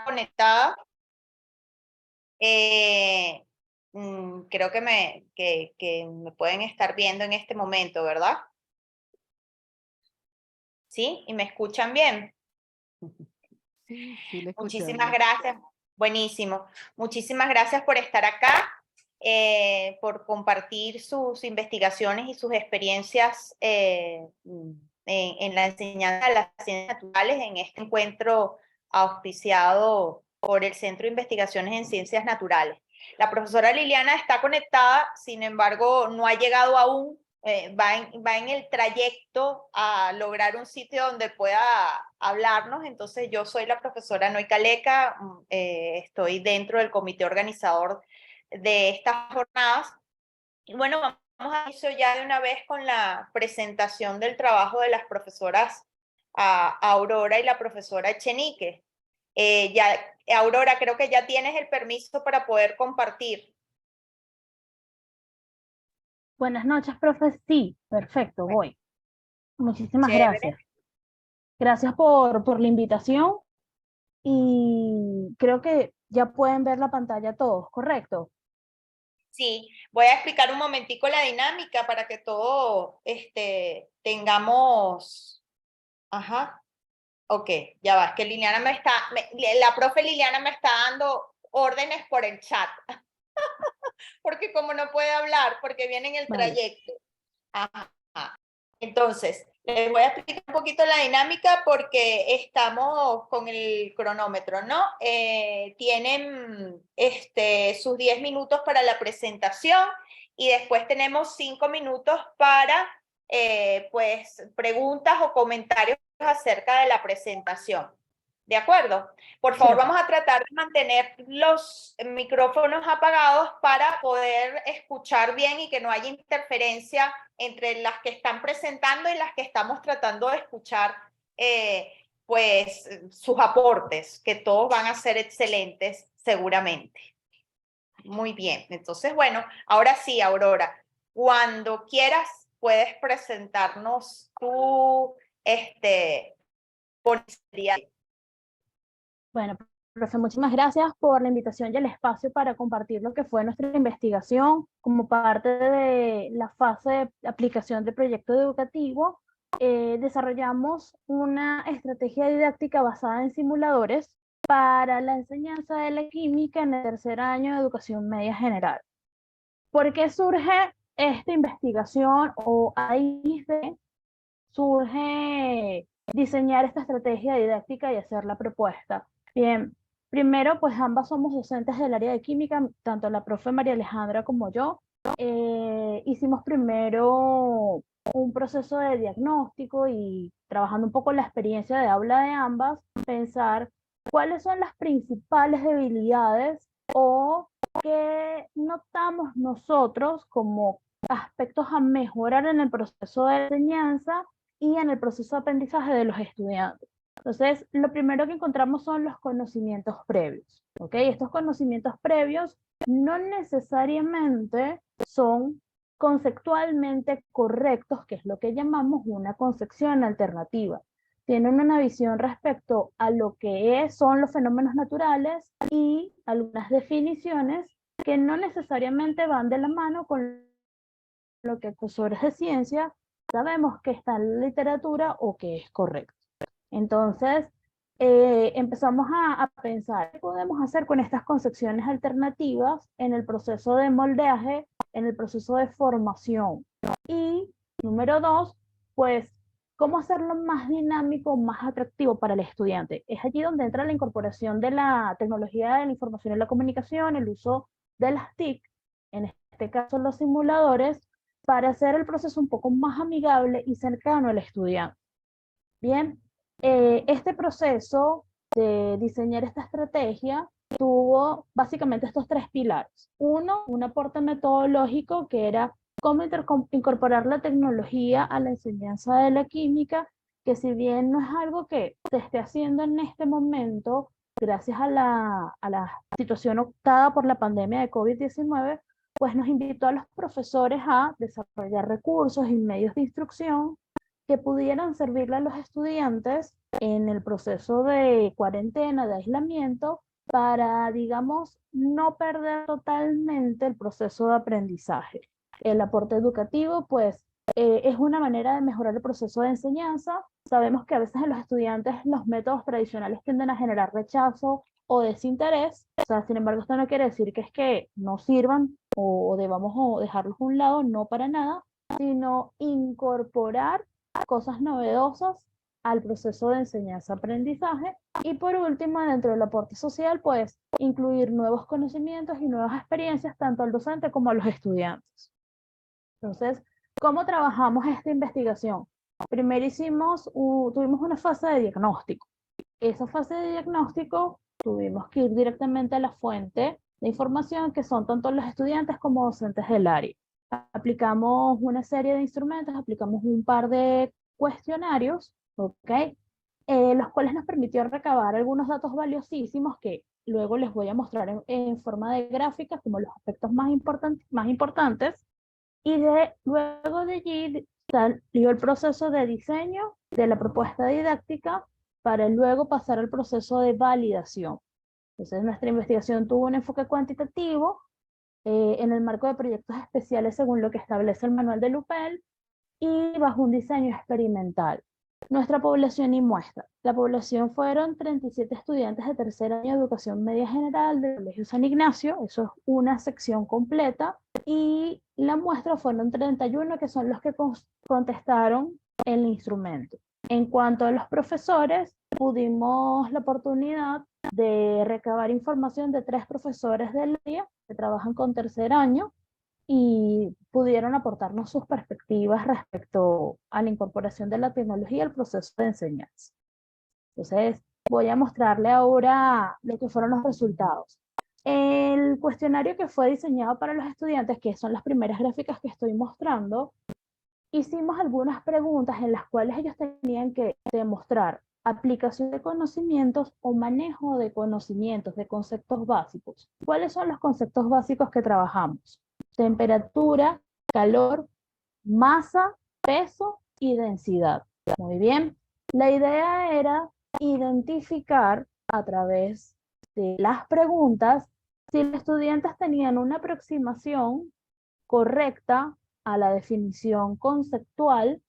conectada. Creo que me pueden estar viendo en este momento, ¿verdad? ¿Sí? ¿Y me escuchan bien? Sí, le Muchísimas escuchamos. gracias. Buenísimo. Muchísimas gracias por estar acá, por compartir sus investigaciones y sus experiencias en la enseñanza de las ciencias naturales en este encuentro auspiciado por el Centro de Investigaciones en Ciencias Naturales. La profesora Liliana está conectada, sin embargo, no ha llegado aún. Va en el trayecto a lograr un sitio donde pueda hablarnos. Entonces, yo soy la profesora Noy Caleca, estoy dentro del comité organizador de estas jornadas. Y bueno, vamos a iniciar ya de una vez con la presentación del trabajo de las profesoras Aurora y la profesora Echenique. Aurora, creo que ya tienes el permiso para poder compartir. Buenas noches, profe. Sí, perfecto, Bueno, voy. Muchísimas chévere. gracias. Gracias por la invitación y creo que ya pueden ver la pantalla todos, ¿correcto? Sí, voy a explicar un momentico la dinámica para que todos tengamos. Ajá, ok, ya va, es que la profe Liliana me está dando órdenes por el chat, porque como no puede hablar, porque viene en el Vale. trayecto. Ajá. Entonces, les voy a explicar un poquito la dinámica porque estamos con el cronómetro, ¿no? Tienen sus 10 minutos para la presentación y después tenemos 5 minutos para pues preguntas o comentarios acerca de la presentación. ¿De acuerdo? Por favor, Cierto. vamos a tratar de mantener los micrófonos apagados para poder escuchar bien y que no haya interferencia entre las que están presentando y las que estamos tratando de escuchar, pues sus aportes, que todos van a ser excelentes seguramente. Muy bien, entonces bueno, ahora sí, Aurora, cuando quieras puedes presentarnos tu ponencia. Bueno, profe, muchísimas gracias por la invitación y el espacio para compartir lo que fue nuestra investigación como parte de la fase de aplicación del proyecto educativo. Desarrollamos una estrategia didáctica basada en simuladores para la enseñanza de la química en el tercer año de educación media general. ¿Por qué surge esta investigación o ahí surge diseñar esta estrategia didáctica y hacer la propuesta? Bien, primero, pues ambas somos docentes del área de química, tanto la profe María Alejandra como yo. Hicimos primero un proceso de diagnóstico y trabajando un poco la experiencia de aula de ambas, pensar cuáles son las principales debilidades o qué notamos nosotros como aspectos a mejorar en el proceso de enseñanza y en el proceso de aprendizaje de los estudiantes. Entonces, lo primero que encontramos son los conocimientos previos. ¿Ok? Estos conocimientos previos no necesariamente son conceptualmente correctos, que es lo que llamamos una concepción alternativa. Tienen una visión respecto a lo que son los fenómenos naturales y algunas definiciones que no necesariamente van de la mano con lo que profesores de ciencia sabemos que está en la literatura o que es correcto. Entonces, empezamos a pensar qué podemos hacer con estas concepciones alternativas en el proceso de moldeaje, en el proceso de formación. Y número dos, pues, cómo hacerlo más dinámico, más atractivo para el estudiante. Es allí donde entra la incorporación de la tecnología de la información y la comunicación, el uso de las TIC, en este caso los simuladores, para hacer el proceso un poco más amigable y cercano al estudiante. Bien, este proceso de diseñar esta estrategia tuvo básicamente estos tres pilares. Uno, un aporte metodológico que era cómo incorporar la tecnología a la enseñanza de la química, que si bien no es algo que se esté haciendo en este momento, gracias a la situación optada por la pandemia de COVID-19, pues nos invitó a los profesores a desarrollar recursos y medios de instrucción que pudieran servirle a los estudiantes en el proceso de cuarentena, de aislamiento, para, digamos, no perder totalmente el proceso de aprendizaje. El aporte educativo, pues, es una manera de mejorar el proceso de enseñanza. Sabemos que a veces en los estudiantes los métodos tradicionales tienden a generar rechazo o desinterés. O sea, sin embargo, esto no quiere decir que es que no sirvan o debamos o dejarlos a un lado, no para nada, sino incorporar cosas novedosas al proceso de enseñanza-aprendizaje. Y por último, dentro del aporte social, pues incluir nuevos conocimientos y nuevas experiencias tanto al docente como a los estudiantes. Entonces, ¿cómo trabajamos esta investigación? Primero tuvimos una fase de diagnóstico. Esa fase de diagnóstico tuvimos que ir directamente a la fuente de información que son tanto los estudiantes como docentes del área. Aplicamos una serie de instrumentos, aplicamos un par de cuestionarios, ¿ok? Los cuales nos permitió recabar algunos datos valiosísimos que luego les voy a mostrar en forma de gráficas como los aspectos más importantes. Y luego de allí salió el proceso de diseño de la propuesta didáctica para luego pasar al proceso de validación. Entonces nuestra investigación tuvo un enfoque cuantitativo en el marco de proyectos especiales según lo que establece el manual de Lupel y bajo un diseño experimental. Nuestra población y muestra. La población fueron 37 estudiantes de tercer año de educación media general del Colegio San Ignacio, eso es una sección completa, y la muestra fueron 31 que son los que contestaron el instrumento. En cuanto a los profesores, tuvimos la oportunidad de recabar información de 3 profesores del área que trabajan con tercer año y pudieron aportarnos sus perspectivas respecto a la incorporación de la tecnología al proceso de enseñanza. Entonces, voy a mostrarle ahora lo que fueron los resultados. El cuestionario que fue diseñado para los estudiantes, que son las primeras gráficas que estoy mostrando, hicimos algunas preguntas en las cuales ellos tenían que demostrar aplicación de conocimientos o manejo de conocimientos, de conceptos básicos. ¿Cuáles son los conceptos básicos que trabajamos? Temperatura, calor, masa, peso y densidad. Muy bien. La idea era identificar a través de las preguntas si los estudiantes tenían una aproximación correcta a la definición conceptual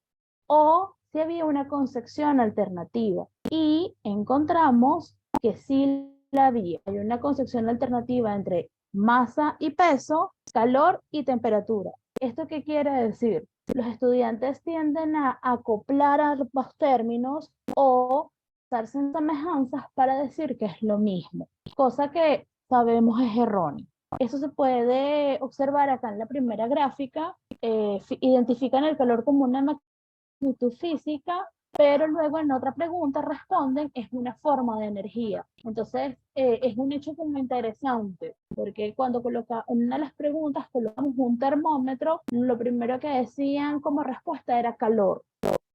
o si había una concepción alternativa. Y encontramos que sí la había. Hay una concepción alternativa entre masa y peso, calor y temperatura. ¿Esto qué quiere decir? Los estudiantes tienden a acoplar ambos términos o darse en semejanzas para decir que es lo mismo, cosa que sabemos es errónea. Eso se puede observar acá en la primera gráfica. Identifican el calor como una magnitud física, pero luego en otra pregunta responden es una forma de energía. Entonces, es un hecho como interesante, porque cuando en una de las preguntas colocamos un termómetro, lo primero que decían como respuesta era calor.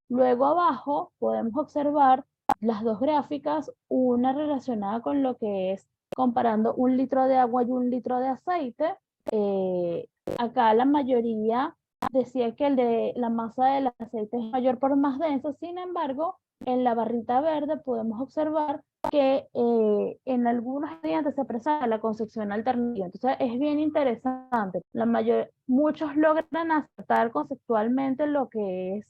Luego abajo podemos observar las dos gráficas, una relacionada con lo que es comparando 1 litro de agua y 1 litro de aceite. Acá la mayoría decía que la masa del aceite es mayor por más denso, sin embargo, en la barrita verde podemos observar que en algunos estudiantes se presenta la concepción alternativa. Entonces es bien interesante. Muchos logran aceptar conceptualmente lo que es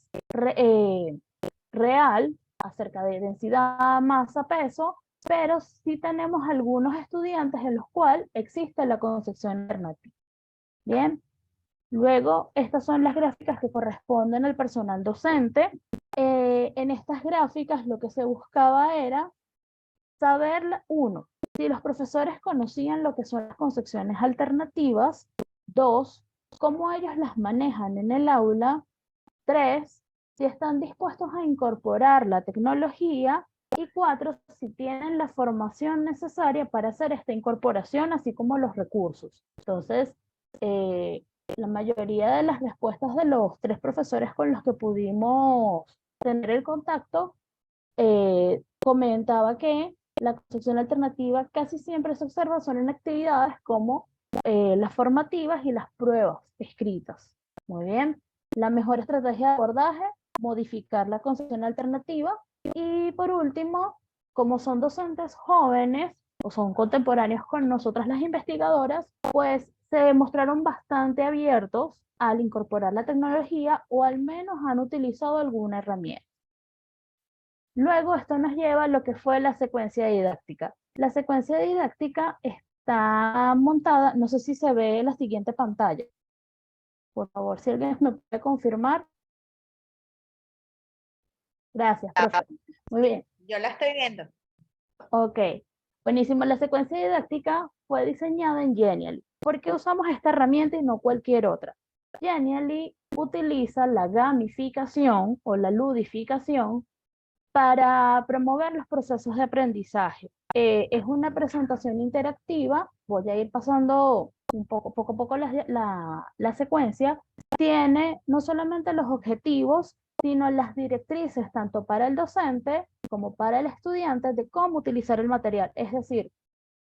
real acerca de densidad, masa, peso, pero sí tenemos algunos estudiantes en los cuales existe la concepción alternativa. Bien, luego estas son las gráficas que corresponden al personal docente. En estas gráficas lo que se buscaba era saber, uno, si los profesores conocían lo que son las concepciones alternativas, dos, cómo ellos las manejan en el aula, tres, si están dispuestos a incorporar la tecnología, y cuatro, si tienen la formación necesaria para hacer esta incorporación, así como los recursos. Entonces, la mayoría de las respuestas de los 3 profesores con los que pudimos tener el contacto, comentaba que la construcción alternativa casi siempre se observa son en actividades como las formativas y las pruebas escritas. Muy bien. La mejor estrategia de abordaje modificar la concepción alternativa. Y por último, como son docentes jóvenes o son contemporáneos con nosotras las investigadoras, pues se mostraron bastante abiertos al incorporar la tecnología o al menos han utilizado alguna herramienta. Luego esto nos lleva a lo que fue la secuencia didáctica. La secuencia didáctica está montada, no sé si se ve en la siguiente pantalla. Por favor, si alguien me puede confirmar. Gracias, profe. Muy bien. Yo la estoy viendo. Ok. Buenísimo. La secuencia didáctica fue diseñada en Genially. ¿Por qué usamos esta herramienta y no cualquier otra? Genially utiliza la gamificación o la ludificación para promover los procesos de aprendizaje. Es una presentación interactiva, voy a ir pasando poco a poco la secuencia. Tiene no solamente los objetivos, sino las directrices tanto para el docente como para el estudiante de cómo utilizar el material. Es decir,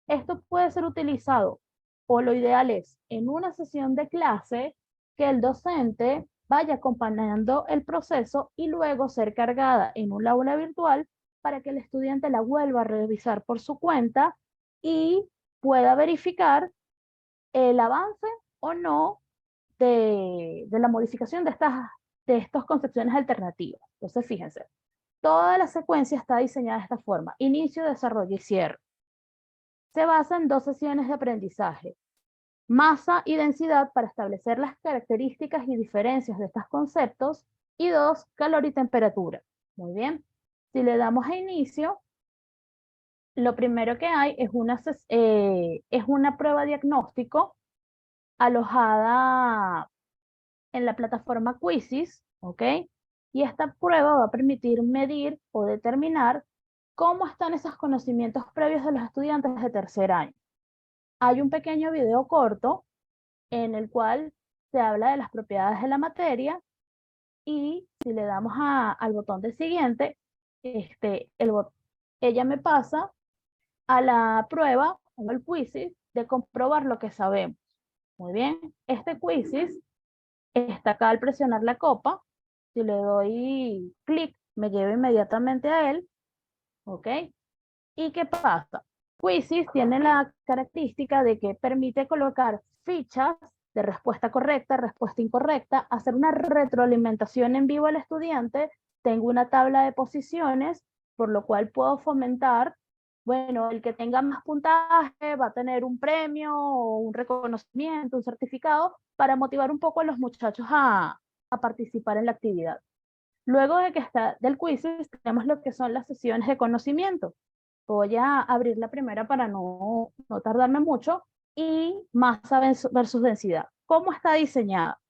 esto puede ser utilizado, o lo ideal es, en una sesión de clase, que el docente vaya acompañando el proceso y luego ser cargada en un aula virtual para que el estudiante la vuelva a revisar por su cuenta y pueda verificar el avance o no de la modificación de estas concepciones alternativas. Entonces, fíjense, toda la secuencia está diseñada de esta forma: inicio, desarrollo y cierre. Se basa en 2 sesiones de aprendizaje: masa y densidad para establecer las características y diferencias de estos conceptos, y 2, calor y temperatura. Muy bien. Si le damos a inicio, lo primero que hay es una prueba diagnóstico alojada en la plataforma Quizzes, ¿ok? Y esta prueba va a permitir medir o determinar cómo están esos conocimientos previos de los estudiantes de tercer año. Hay un pequeño video corto en el cual se habla de las propiedades de la materia y si le damos al botón de siguiente, ella me pasa a la prueba, o el quizzes, de comprobar lo que sabemos. Muy bien, este quizzes está acá al presionar la copa. Si le doy clic, me lleva inmediatamente a él. ¿Ok? ¿Y qué pasa? Quizzes tiene la característica de que permite colocar fichas de respuesta correcta, respuesta incorrecta, hacer una retroalimentación en vivo al estudiante. Tengo una tabla de posiciones, por lo cual puedo fomentar, bueno, el que tenga más puntaje va a tener un premio, o un reconocimiento, un certificado, para motivar un poco a los muchachos a participar en la actividad. Luego de que está del quizzes, tenemos lo que son las sesiones de conocimiento. Voy a abrir la primera para no tardarme mucho. Y masa versus densidad. ¿Cómo está diseñada?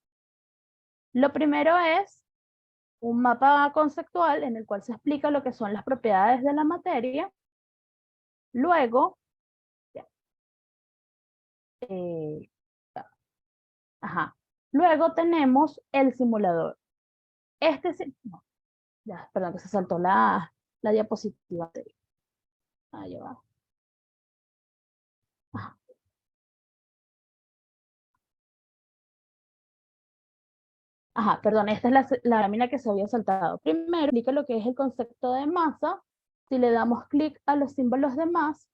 Lo primero es un mapa conceptual en el cual se explica lo que son las propiedades de la materia. Luego, luego tenemos el simulador. No, perdón, que se saltó la diapositiva anterior. Ahí va. Ajá. Ajá, perdón, esta es la lámina que se había saltado. Primero, explica lo que es el concepto de masa. Si le damos clic a los símbolos de más,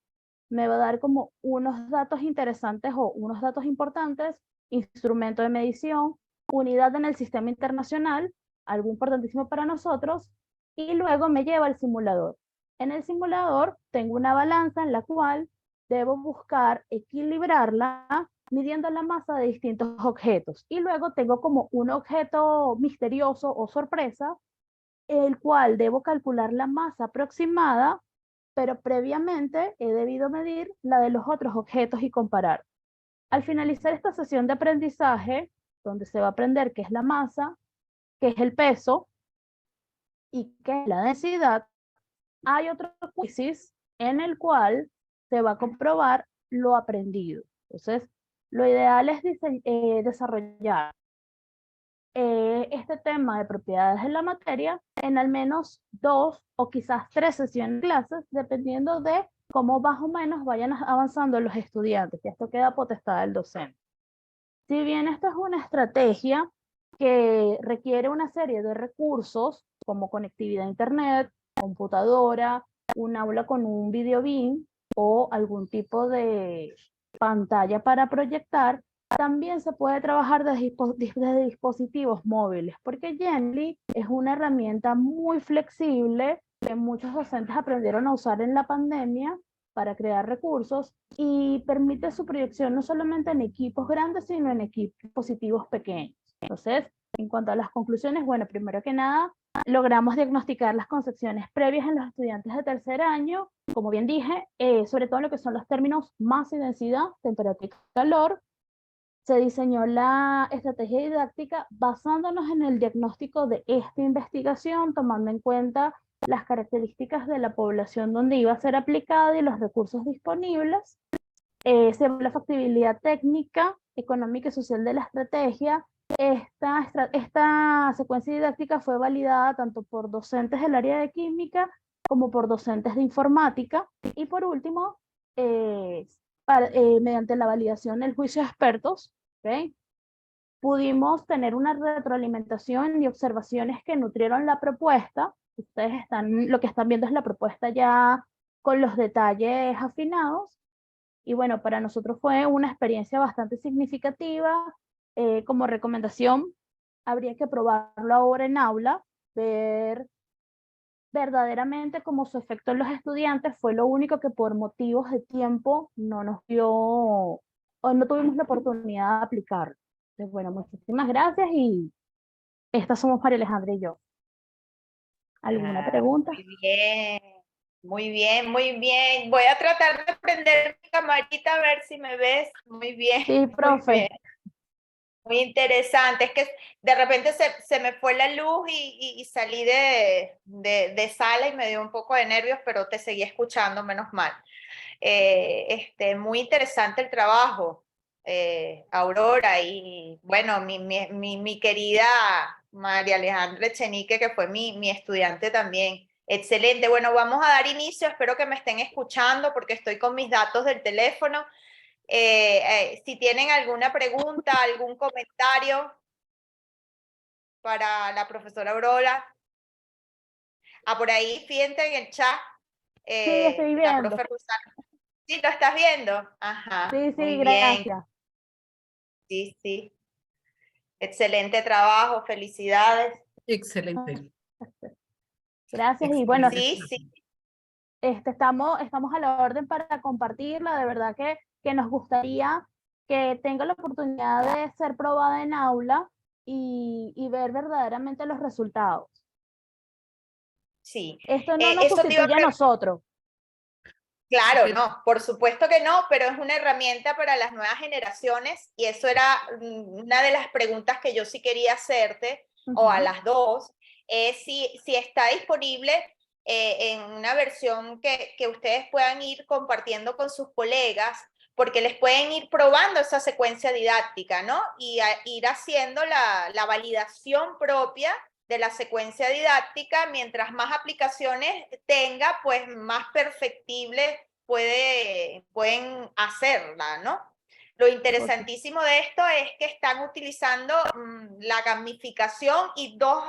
me va a dar como unos datos interesantes o unos datos importantes: instrumento de medición, unidad en el sistema internacional, algo importantísimo para nosotros, y luego me lleva al simulador. En el simulador tengo una balanza en la cual debo buscar equilibrarla midiendo la masa de distintos objetos. Y luego tengo como un objeto misterioso o sorpresa, el cual debo calcular la masa aproximada, pero previamente he debido medir la de los otros objetos y comparar. Al finalizar esta sesión de aprendizaje, donde se va a aprender qué es la masa, qué es el peso y qué es la densidad, hay otro quizzes en el cual se va a comprobar lo aprendido. Entonces, lo ideal es desarrollar este tema de propiedades de la materia en al menos 2 o quizás 3 sesiones de clases, dependiendo de cómo más o menos vayan avanzando los estudiantes, y esto queda potestad del docente. Si bien esto es una estrategia que requiere una serie de recursos como conectividad a internet, computadora, un aula con un video beam o algún tipo de pantalla para proyectar, también se puede trabajar desde dispositivos móviles, porque Gently es una herramienta muy flexible que muchos docentes aprendieron a usar en la pandemia para crear recursos y permite su proyección no solamente en equipos grandes, sino en dispositivos pequeños. Entonces, en cuanto a las conclusiones, bueno, primero que nada, logramos diagnosticar las concepciones previas en los estudiantes de tercer año, como bien dije, sobre todo lo que son los términos masa y densidad, temperatura y calor. Se diseñó la estrategia didáctica basándonos en el diagnóstico de esta investigación, tomando en cuenta las características de la población donde iba a ser aplicada y los recursos disponibles. Se ve la factibilidad técnica, económica y social de la estrategia. Esta secuencia didáctica fue validada tanto por docentes del área de química como por docentes de informática. Y por último, mediante la validación del juicio de expertos, ¿okay?, pudimos tener una retroalimentación y observaciones que nutrieron la propuesta. Lo que están viendo es la propuesta ya con los detalles afinados. Y bueno, para nosotros fue una experiencia bastante significativa. Como recomendación, habría que probarlo ahora en aula, ver verdaderamente cómo su efecto en los estudiantes. Fue lo único que por motivos de tiempo no nos dio, o no tuvimos la oportunidad de aplicarlo. Entonces, bueno, muchísimas gracias y estas somos María Alejandra y yo. ¿Alguna pregunta? Muy bien, muy bien, muy bien. Voy a tratar de prender mi camarita a ver si me ves. Muy bien, Sí, muy profe. bien. Muy interesante. Es que de repente se me fue la luz y salí de sala y me dio un poco de nervios, pero te seguí escuchando, menos mal. Muy interesante el trabajo, Aurora, y bueno, mi querida María Alejandra Echenique, que fue mi estudiante también. Excelente. Bueno, vamos a dar inicio. Espero que me estén escuchando porque estoy con mis datos del teléfono. Si tienen alguna pregunta, algún comentario para la profesora Aurora. Por ahí, fíjate en el chat, Sí, estoy la viendo. profe Rosana. ¿Sí lo estás viendo? Ajá, Sí, muy sí, bien. gracias. Sí, sí. Excelente trabajo, felicidades. Excelente. Gracias y bueno, Excelente. Sí, sí. estamos a la orden para compartirla. De verdad que nos gustaría que tenga la oportunidad de ser probada en aula y ver verdaderamente los resultados. Sí. Esto no nos Eso te iba a sustituye a nosotros. Claro, no, por supuesto que no, pero es una herramienta para las nuevas generaciones y eso era una de las preguntas que yo sí quería hacerte, o a las dos, es si está disponible en una versión que ustedes puedan ir compartiendo con sus colegas, porque les pueden ir probando esa secuencia didáctica, ¿no? Y ir haciendo la validación propia de la secuencia didáctica. Mientras más aplicaciones tenga, pues más perfectible pueden hacerla, ¿no? Lo interesantísimo de esto es que están utilizando la gamificación y dos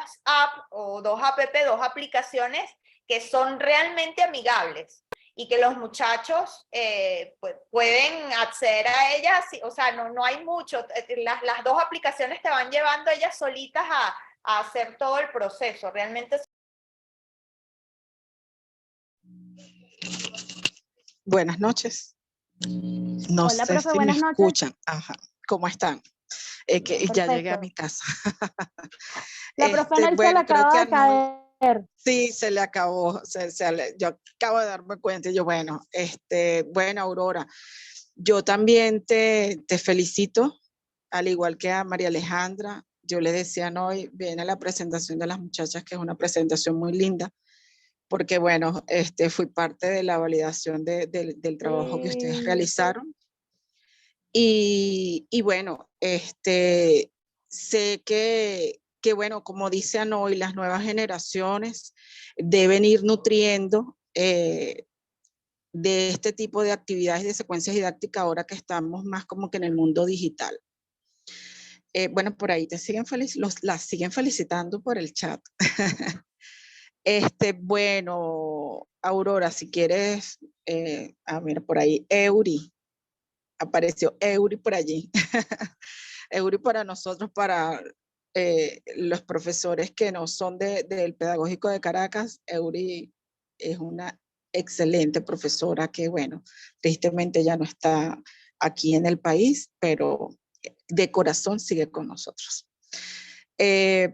aplicaciones que son realmente amigables y que los muchachos pues, pueden acceder a ellas. O sea, no hay mucho. Las dos aplicaciones te van llevando ellas solitas a hacer todo el proceso. Realmente. Buenas noches. No Hola, sé profe, si me buenas noches. escuchan. Ajá. ¿Cómo están? Que ya llegué a Perfecto. mi casa. La profe Nelsa le Bueno, creo acaba que de caer. sí, se le acabó. Yo acabo de darme cuenta. Y yo, bueno, bueno, Aurora, yo también te felicito, al igual que a María Alejandra. Yo le decía hoy, viene la presentación de las muchachas, que es una presentación muy linda, porque bueno, fui parte de la validación del trabajo que ustedes realizaron. Y bueno, sé que bueno, como dice Anoy, las nuevas generaciones deben ir nutriendo de este tipo de actividades de secuencias didácticas ahora que estamos más como que en el mundo digital. Bueno, por ahí te siguen las siguen felicitando por el chat. Bueno, Aurora, si quieres, mira, por ahí, Eury, apareció Eury por allí. Eury para nosotros, para los profesores que no son del Pedagógico de Caracas, Eury es una excelente profesora que, bueno, tristemente ya no está aquí en el país, pero de corazón sigue con nosotros.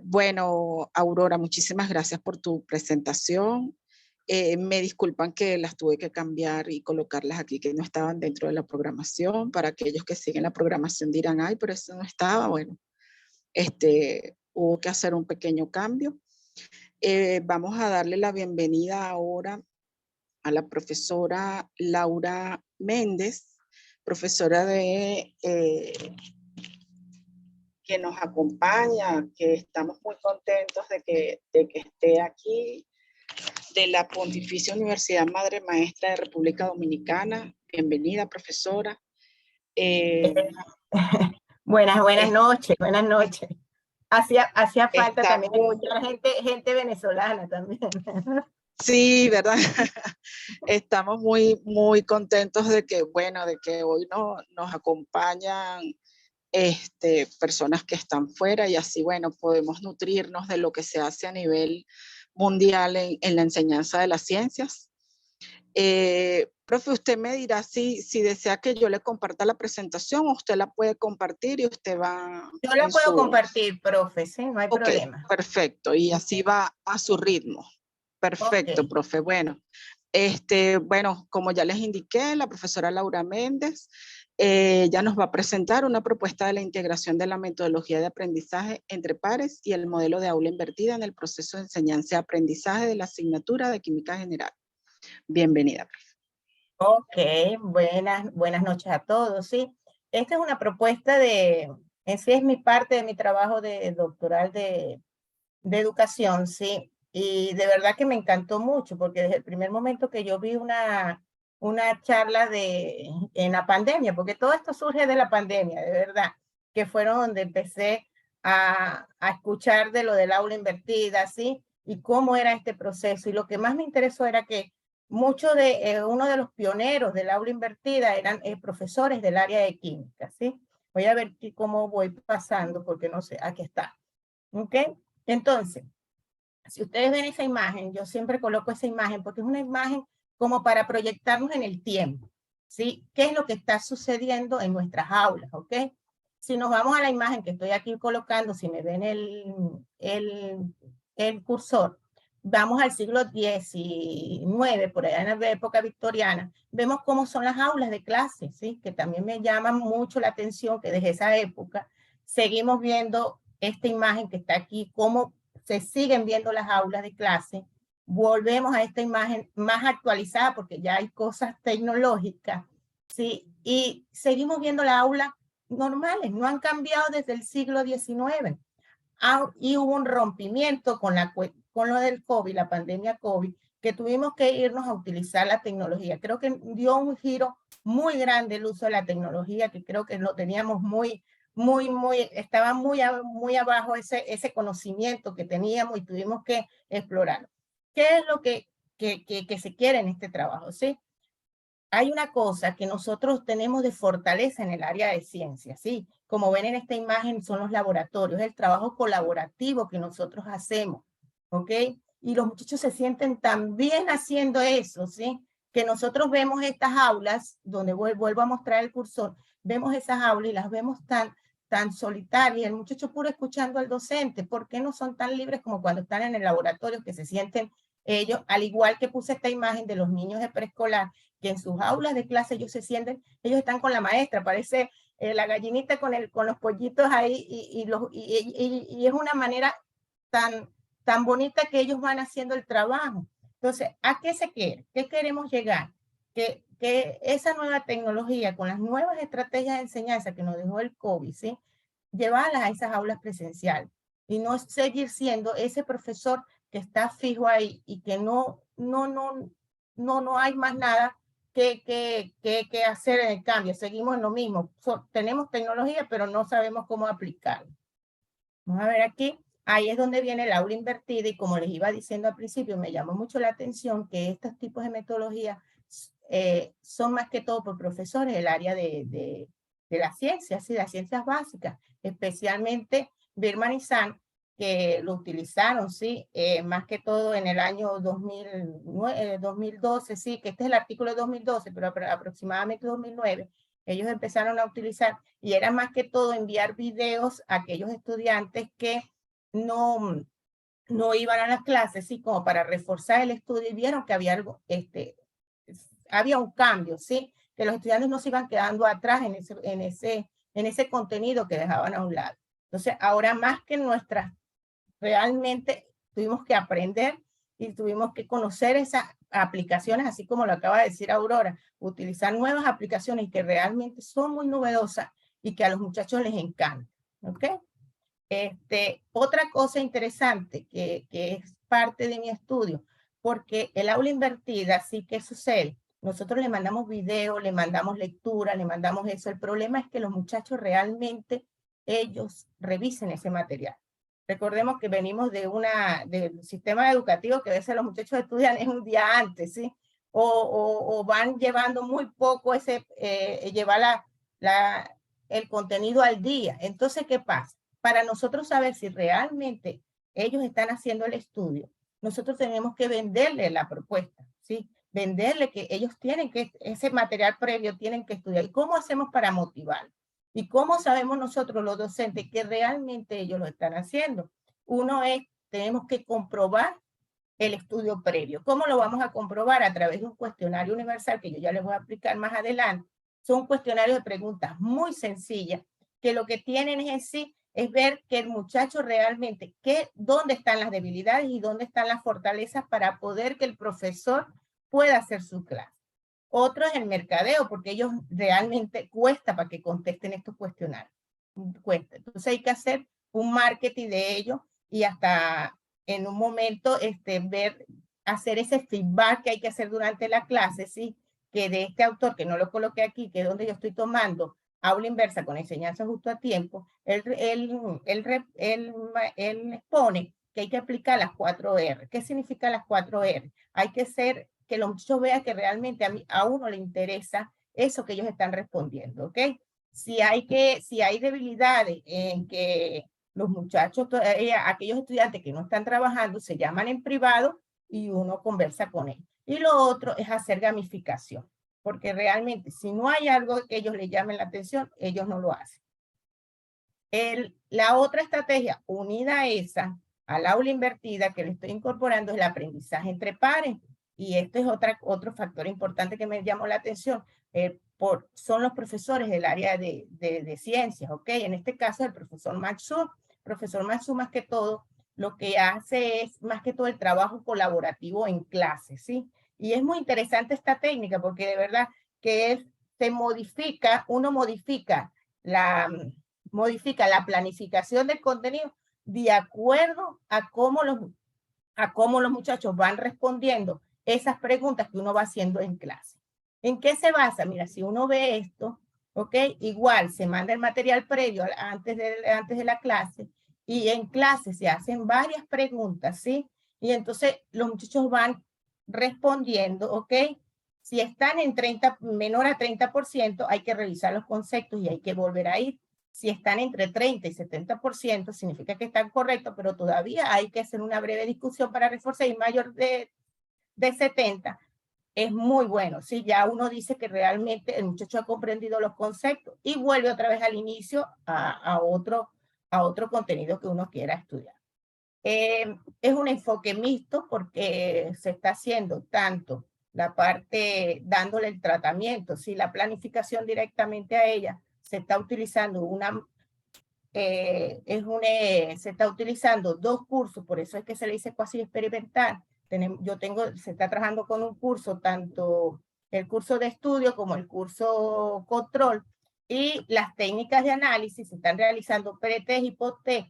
Bueno, Aurora, muchísimas gracias por tu presentación. Me disculpan que las tuve que cambiar y colocarlas aquí que no estaban dentro de la programación. Para aquellos que siguen la programación dirán, ay, pero eso no estaba. Bueno, hubo que hacer un pequeño cambio. Vamos a darle la bienvenida ahora a la profesora Laura Méndez, profesora que nos acompaña, que estamos muy contentos de que esté aquí, de la Pontificia Universidad Madre Maestra de República Dominicana. Bienvenida, profesora. Buenas noches, buenas noches. Hacía falta también escuchar gente venezolana también. Sí, ¿verdad? Estamos muy contentos de que, bueno, de que hoy nos acompañan personas que están fuera y así, bueno, podemos nutrirnos de lo que se hace a nivel mundial en la enseñanza de las ciencias. Profe, usted me dirá si desea que yo le comparta la presentación o usted la puede compartir y usted va... Yo la puedo compartir, profe, sí, no hay problema. Perfecto, y así va a su ritmo. Perfecto, profe. Bueno, bueno, como ya les indiqué, la profesora Laura Méndez ya nos va a presentar una propuesta de la integración de la metodología de aprendizaje entre pares y el modelo de aula invertida en el proceso de enseñanza y aprendizaje de la asignatura de Química General. Bienvenida, profe. Ok, buenas noches a todos, sí. Esta es una propuesta en sí es mi parte de mi trabajo de doctoral de educación, sí. Y de verdad que me encantó mucho, porque desde el primer momento que yo vi una charla en la pandemia, porque todo esto surge de la pandemia, de verdad, que fueron donde empecé a escuchar de lo del aula invertida, ¿sí? Y cómo era este proceso. Y lo que más me interesó era que uno de los pioneros del aula invertida eran profesores del área de química, ¿sí? Voy a ver cómo voy pasando, porque no sé, aquí está. ¿Ok? Entonces, si ustedes ven esa imagen, yo siempre coloco esa imagen porque es una imagen como para proyectarnos en el tiempo, ¿sí? ¿Qué es lo que está sucediendo en nuestras aulas, ok? Si nos vamos a la imagen que estoy aquí colocando, si me ven el cursor, vamos al siglo XIX, por allá en la época victoriana, vemos cómo son las aulas de clase, ¿sí? Que también me llaman mucho la atención que desde esa época seguimos viendo esta imagen que está aquí, cómo se siguen viendo las aulas de clase. Volvemos a esta imagen más actualizada porque ya hay cosas tecnológicas, ¿sí? Y seguimos viendo las aulas normales, no han cambiado desde el siglo XIX. Y hubo un rompimiento con lo del COVID, la pandemia COVID, que tuvimos que irnos a utilizar la tecnología. Creo que dio un giro muy grande el uso de la tecnología, que creo que lo teníamos estaba muy abajo ese conocimiento que teníamos y tuvimos que explorarlo. ¿Qué es lo que se quiere en este trabajo? ¿Sí? Hay una cosa que nosotros tenemos de fortaleza en el área de ciencia, ¿sí? Como ven en esta imagen son los laboratorios, el trabajo colaborativo que nosotros hacemos, ¿ok? Y los muchachos se sienten tan bien haciendo eso, ¿sí? Que nosotros vemos estas aulas, donde vuelvo a mostrar el cursor, vemos esas aulas y las vemos tan solitarias, el muchacho puro escuchando al docente. ¿Por qué no son tan libres como cuando están en el laboratorio, que se sienten ellos, al igual que puse esta imagen de los niños de preescolar, que en sus aulas de clase ellos se sienten, ellos están con la maestra, parece la gallinita con los pollitos ahí, y es una manera tan bonita que ellos van haciendo el trabajo. Entonces, ¿a qué se quiere? ¿Qué queremos llegar? Que esa nueva tecnología, con las nuevas estrategias de enseñanza que nos dejó el COVID, ¿sí? Llevarlas a esas aulas presenciales y no seguir siendo ese profesor que está fijo ahí y que no hay más nada qué hacer en el cambio. Seguimos en lo mismo. Tenemos tecnología, pero no sabemos cómo aplicarla. Vamos a ver aquí. Ahí es donde viene el aula invertida y como les iba diciendo al principio, me llamó mucho la atención que estos tipos de metodologías son más que todo por profesores del área de las ciencias, ¿sí? Las ciencias básicas, especialmente Birman y San, que lo utilizaron, ¿sí? Más que todo en el año 2012, sí, que este es el artículo de 2012, pero aproximadamente 2009, ellos empezaron a utilizar, y era más que todo enviar videos a aquellos estudiantes que no iban a las clases, ¿sí? Como para reforzar el estudio, y vieron que había algo, había un cambio, ¿sí? Que los estudiantes no se iban quedando atrás en ese contenido que dejaban a un lado. Entonces, ahora más que realmente tuvimos que aprender y tuvimos que conocer esas aplicaciones, así como lo acaba de decir Aurora, utilizar nuevas aplicaciones que realmente son muy novedosas y que a los muchachos les encanta, ¿ok? Otra cosa interesante que es parte de mi estudio, porque el aula invertida, sí que sucede. Nosotros le mandamos video, le mandamos lectura, le mandamos eso. El problema es que los muchachos realmente, ellos revisen ese material. Recordemos que venimos del sistema educativo que a veces los muchachos estudian es un día antes, ¿sí? O van llevando muy poco llevar el contenido al día. Entonces, ¿qué pasa? Para nosotros saber si realmente ellos están haciendo el estudio, nosotros tenemos que venderle la propuesta, ¿sí? Venderle que ellos tienen que, ese material previo tienen que estudiar. ¿Y cómo hacemos para motivar? ¿Y cómo sabemos nosotros los docentes que realmente ellos lo están haciendo? Uno es, tenemos que comprobar el estudio previo. ¿Cómo lo vamos a comprobar? A través de un cuestionario universal que yo ya les voy a explicar más adelante. Son cuestionarios de preguntas muy sencillas que lo que tienen es en sí es ver que el muchacho realmente, dónde están las debilidades y dónde están las fortalezas para poder que el profesor pueda hacer su clase. Otro es el mercadeo, porque ellos realmente cuesta para que contesten estos cuestionarios. Cuesta. Entonces hay que hacer un marketing de ellos y hasta en un momento hacer ese feedback que hay que hacer durante la clase, ¿sí? Que de este autor, que no lo coloqué aquí, que es donde yo estoy tomando aula inversa con enseñanza justo a tiempo, él expone que hay que aplicar las 4R. ¿Qué significa las 4R? Hay que ser, que los muchachos vean que realmente a uno le interesa eso que ellos están respondiendo, ¿ok? Si hay debilidades en que los muchachos, aquellos estudiantes que no están trabajando, se llaman en privado y uno conversa con ellos. Y lo otro es hacer gamificación, porque realmente si no hay algo que ellos les llamen la atención, ellos no lo hacen. La otra estrategia unida a esa, al aula invertida que le estoy incorporando, es el aprendizaje entre pares. Y este es otro factor importante que me llamó la atención. Son los profesores del área de ciencias, ¿ok? En este caso, el profesor Matsu. Profesor Matsu, más que todo, lo que hace es, más que todo, el trabajo colaborativo en clase, ¿sí? Y es muy interesante esta técnica porque de verdad que uno modifica la planificación del contenido de acuerdo a cómo los muchachos van respondiendo esas preguntas que uno va haciendo en clase. ¿En qué se basa? Mira, si uno ve esto, ¿ok? Igual se manda el material previo antes de la clase y en clase se hacen varias preguntas, ¿sí? Y entonces los muchachos van respondiendo, ¿ok? Si están en menor a 30%, hay que revisar los conceptos y hay que volver a ir. Si están entre 30 y 70%, significa que están correctos, pero todavía hay que hacer una breve discusión para reforzar, y mayor de 70 es muy bueno. Si ya uno dice que realmente el muchacho ha comprendido los conceptos y vuelve otra vez al inicio a otro contenido que uno quiera estudiar. Es un enfoque mixto porque se está haciendo tanto la parte dándole el tratamiento, si la planificación directamente a ella, se está utilizando se está utilizando 2 cursos, por eso es que se le dice cuasi experimental. Se está trabajando con un curso, tanto el curso de estudio como el curso control, y las técnicas de análisis se están realizando pre-test y post-test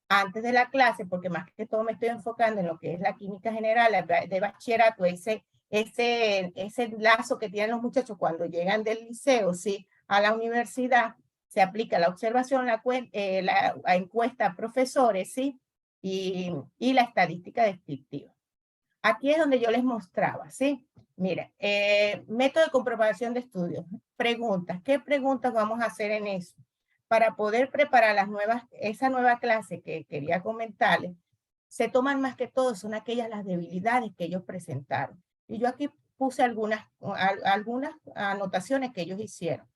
antes de la clase, porque más que todo me estoy enfocando en lo que es la química general de bachillerato, ese ese lazo que tienen los muchachos cuando llegan del liceo, ¿sí?, a la universidad, se aplica la observación, la encuesta a profesores, ¿sí?, y la estadística descriptiva. Aquí es donde yo les mostraba, ¿sí? Mira, método de comprobación de estudios. Preguntas. ¿Qué preguntas vamos a hacer en eso? Para poder preparar esa nueva clase que quería comentarles, se toman más que todo, son aquellas las debilidades que ellos presentaron. Y yo aquí puse algunas anotaciones que ellos hicieron.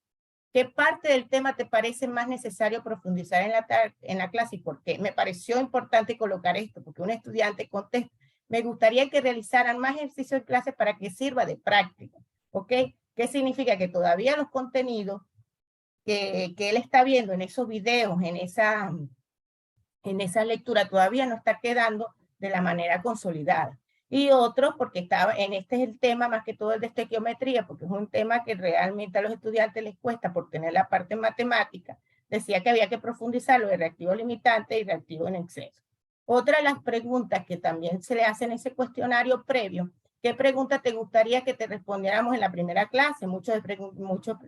¿Qué parte del tema te parece más necesario profundizar en la clase y por qué? Me pareció importante colocar esto, porque un estudiante contesta, me gustaría que realizaran más ejercicio en clase para que sirva de práctica, ¿ok? ¿Qué significa? Que todavía los contenidos que él está viendo en esos videos, en esa lectura, todavía no está quedando de la manera consolidada. Y otro, porque estaba, este es el tema más que todo el de estequiometría, porque es un tema que realmente a los estudiantes les cuesta por tener la parte matemática. Decía que había que profundizar lo de reactivo limitante y reactivo en exceso. Otra de las preguntas que también se le hace en ese cuestionario previo, ¿qué pregunta te gustaría que te respondiéramos en la primera clase? Muchos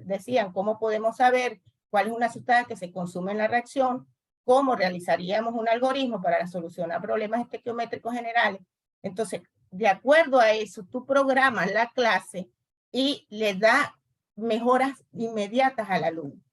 decían, ¿cómo podemos saber cuál es una sustancia que se consume en la reacción? ¿Cómo realizaríamos un algoritmo para solucionar problemas estequiométricos generales? Entonces, de acuerdo a eso, tú programas la clase y le das mejoras inmediatas al alumno.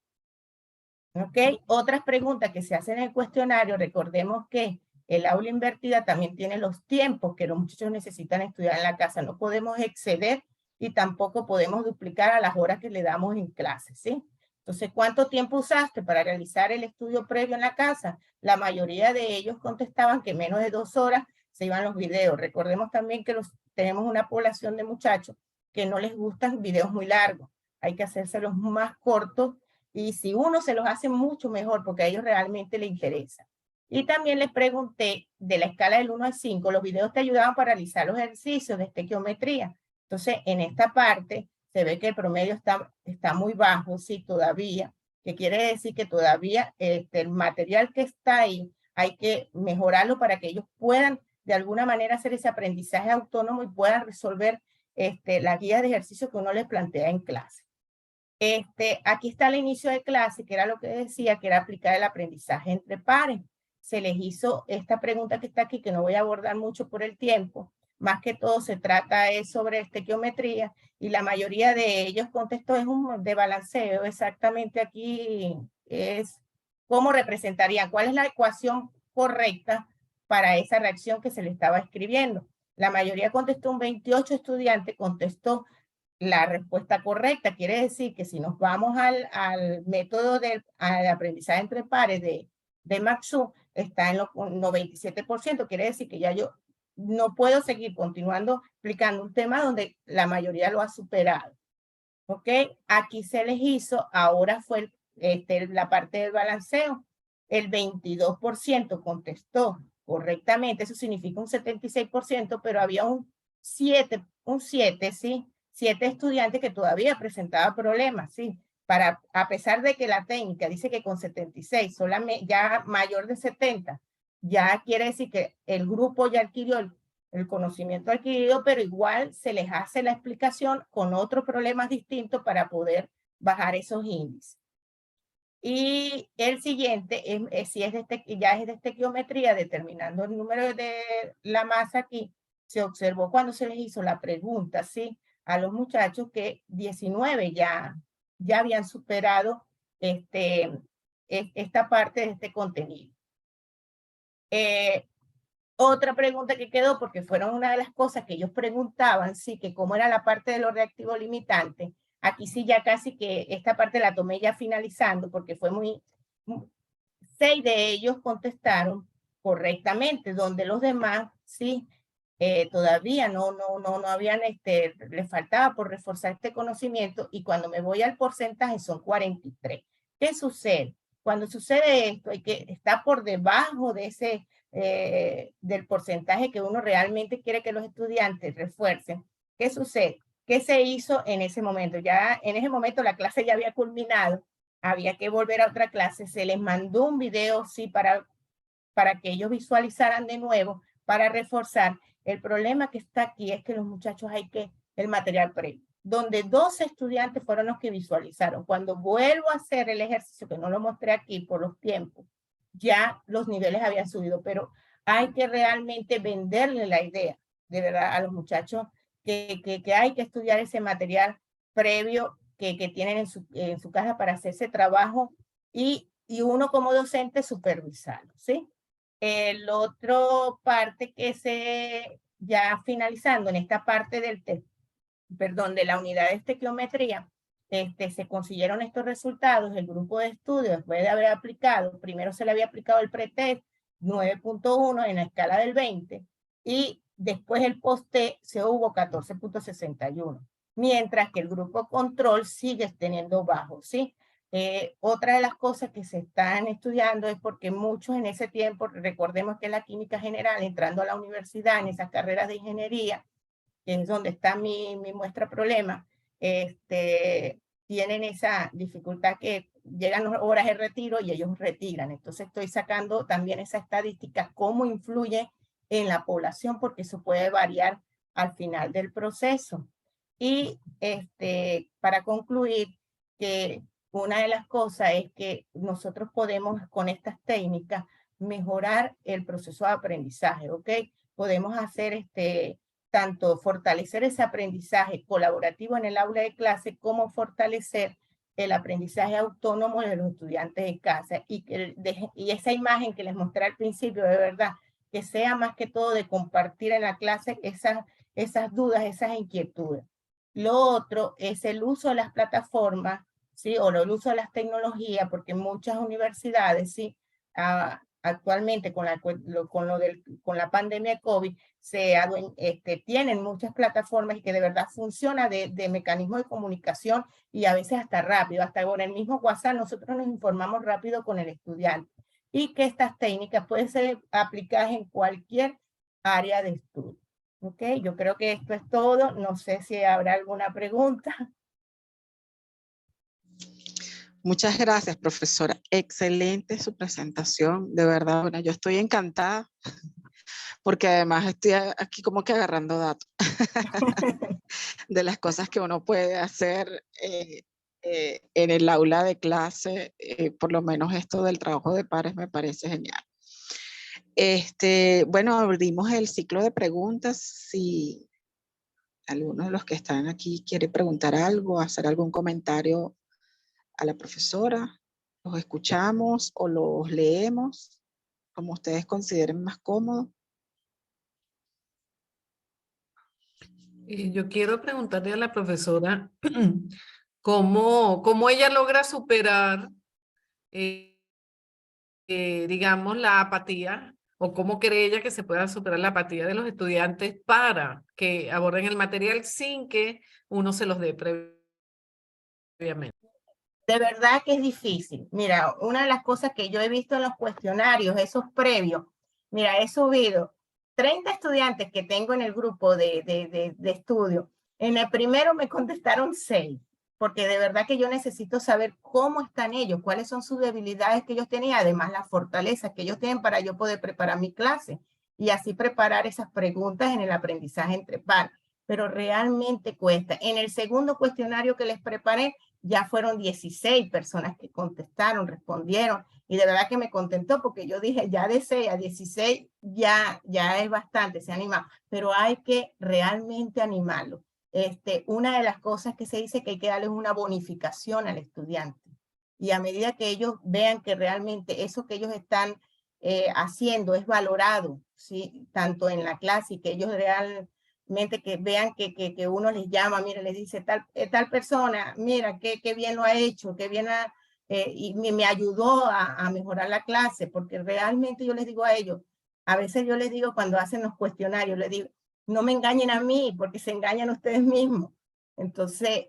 ¿Ok? Otras preguntas que se hacen en el cuestionario, recordemos que el aula invertida también tiene los tiempos que los muchachos necesitan estudiar en la casa. No podemos exceder y tampoco podemos duplicar a las horas que le damos en clase, ¿sí? Entonces, ¿cuánto tiempo usaste para realizar el estudio previo en la casa? La mayoría de ellos contestaban que menos de 2 horas se iban los videos. Recordemos también que tenemos una población de muchachos que no les gustan videos muy largos. Hay que hacérselos más cortos y si uno se los hace mucho mejor porque a ellos realmente les interesa. Y también les pregunté de la escala del 1 al 5, los videos te ayudaban para realizar los ejercicios de estequiometría. Entonces, en esta parte se ve que el promedio está muy bajo, sí, todavía, que quiere decir que todavía el material que está ahí hay que mejorarlo para que ellos puedan de alguna manera hacer ese aprendizaje autónomo y puedan resolver las guías de ejercicio que uno les plantea en clase. Aquí está el inicio de clase, que era lo que decía, que era aplicar el aprendizaje entre pares. Se les hizo esta pregunta que está aquí, que no voy a abordar mucho por el tiempo. Más que todo se trata sobre estequiometría y la mayoría de ellos contestó es un de balanceo. Exactamente aquí es cómo representarían, cuál es la ecuación correcta para esa reacción que se le estaba escribiendo. La mayoría contestó, un 28 estudiantes contestó la respuesta correcta. Quiere decir que si nos vamos al método al aprendizaje entre pares de Max-Su, está en los 97%. Quiere decir que ya yo no puedo seguir continuando explicando un tema donde la mayoría lo ha superado. ¿Ok? Aquí se les hizo, ahora fue la parte del balanceo. El 22% contestó correctamente, eso significa un 76%, pero había un 7, ¿sí? 7 estudiantes que todavía presentaban problemas, ¿sí? A pesar de que la técnica dice que con 76, solamente ya mayor de 70, ya quiere decir que el grupo ya adquirió el conocimiento adquirido, pero igual se les hace la explicación con otros problemas distintos para poder bajar esos índices. Y el siguiente, si es ya es de estequiometría, determinando el número de la masa aquí, se observó cuando se les hizo la pregunta, ¿sí? A los muchachos que 19 ya habían superado esta parte de este contenido. Otra pregunta que quedó, porque fueron una de las cosas que ellos preguntaban, sí, que cómo era la parte de los reactivos limitantes. Aquí sí ya casi que esta parte la tomé ya finalizando, porque fue 6 de ellos contestaron correctamente, donde los demás, sí, todavía no habían, les faltaba por reforzar este conocimiento, y cuando me voy al porcentaje son 43. ¿Qué sucede? Cuando sucede esto, hay que está por debajo de ese del porcentaje que uno realmente quiere que los estudiantes refuercen. ¿Qué sucede? ¿Qué se hizo en ese momento? Ya en ese momento la clase ya había culminado, había que volver a otra clase, se les mandó un video, sí, para que ellos visualizaran de nuevo, para reforzar. El problema que está aquí es que los muchachos hay que el material previo, donde 12 estudiantes fueron los que visualizaron. Cuando vuelvo a hacer el ejercicio, que no lo mostré aquí por los tiempos, ya los niveles habían subido, pero hay que realmente venderle la idea, de verdad, a los muchachos que hay que estudiar ese material previo que tienen en su casa para hacer ese trabajo y uno como docente supervisarlo, ¿sí? El otro parte que ya finalizando en esta parte del de la unidad de estequiometría, se consiguieron estos resultados. El grupo de estudio, después de haber aplicado, primero se le había aplicado el pretest 9.1 en la escala del 20 y después el post-test se hubo 14.61, mientras que el grupo control sigue teniendo bajo, ¿sí? Otra de las cosas que se están estudiando es porque muchos en ese tiempo, recordemos que la química general, entrando a la universidad en esas carreras de ingeniería, que es donde está mi muestra problema, tienen esa dificultad que llegan las horas de retiro y ellos retiran. Entonces estoy sacando también esa estadística, cómo influye en la población, porque eso puede variar al final del proceso. Y para concluir, que una de las cosas es que nosotros podemos con estas técnicas mejorar el proceso de aprendizaje, ¿ok? Podemos hacer tanto fortalecer ese aprendizaje colaborativo en el aula de clase como fortalecer el aprendizaje autónomo de los estudiantes en casa y esa imagen que les mostré al principio, de verdad, que sea más que todo de compartir en la clase esas dudas, esas inquietudes. Lo otro es el uso de las plataformas, ¿sí? O el uso de las tecnologías, porque muchas universidades, ¿sí? Actualmente con la pandemia de COVID, tienen muchas plataformas y que de verdad funciona de mecanismo de comunicación y a veces hasta rápido, hasta con el mismo WhatsApp nosotros nos informamos rápido con el estudiante y que estas técnicas pueden ser aplicadas en cualquier área de estudio. ¿Ok? Yo creo que esto es todo. No sé si habrá alguna pregunta. Muchas gracias, profesora. Excelente su presentación, de verdad. Bueno, yo estoy encantada porque además estoy aquí como que agarrando datos de las cosas que uno puede hacer en el aula de clase. Por lo menos esto del trabajo de pares me parece genial. Bueno, abrimos el ciclo de preguntas. Si alguno de los que están aquí quiere preguntar algo, hacer algún comentario a la profesora, los escuchamos o los leemos, como ustedes consideren más cómodo. Yo quiero preguntarle a la profesora cómo ella logra superar, digamos, la apatía, o cómo cree ella que se pueda superar la apatía de los estudiantes para que aborden el material sin que uno se los dé previamente. De verdad que es difícil. Mira, una de las cosas que yo he visto en los cuestionarios, esos previos, mira, he subido 30 estudiantes que tengo en el grupo de estudio. En el primero me contestaron 6, porque de verdad que yo necesito saber cómo están ellos, cuáles son sus debilidades que ellos tienen, además las fortalezas que ellos tienen para yo poder preparar mi clase y así preparar esas preguntas en el aprendizaje entre pares. Pero realmente cuesta. En el segundo cuestionario que les preparé, ya fueron 16 personas que contestaron, respondieron, y de verdad que me contentó porque yo dije, ya de 6 a 16 ya es bastante, se anima, pero hay que realmente animarlo. Una de las cosas que se dice que hay que darles una bonificación al estudiante, y a medida que ellos vean que realmente eso que ellos están haciendo es valorado, ¿sí? Tanto en la clase y que ellos realmente que vean que uno les llama, mira, les dice tal persona, mira, qué bien lo ha hecho, qué bien y me ayudó a mejorar la clase, porque realmente yo les digo a ellos, a veces yo les digo cuando hacen los cuestionarios, les digo, no me engañen a mí, porque se engañan ustedes mismos. Entonces,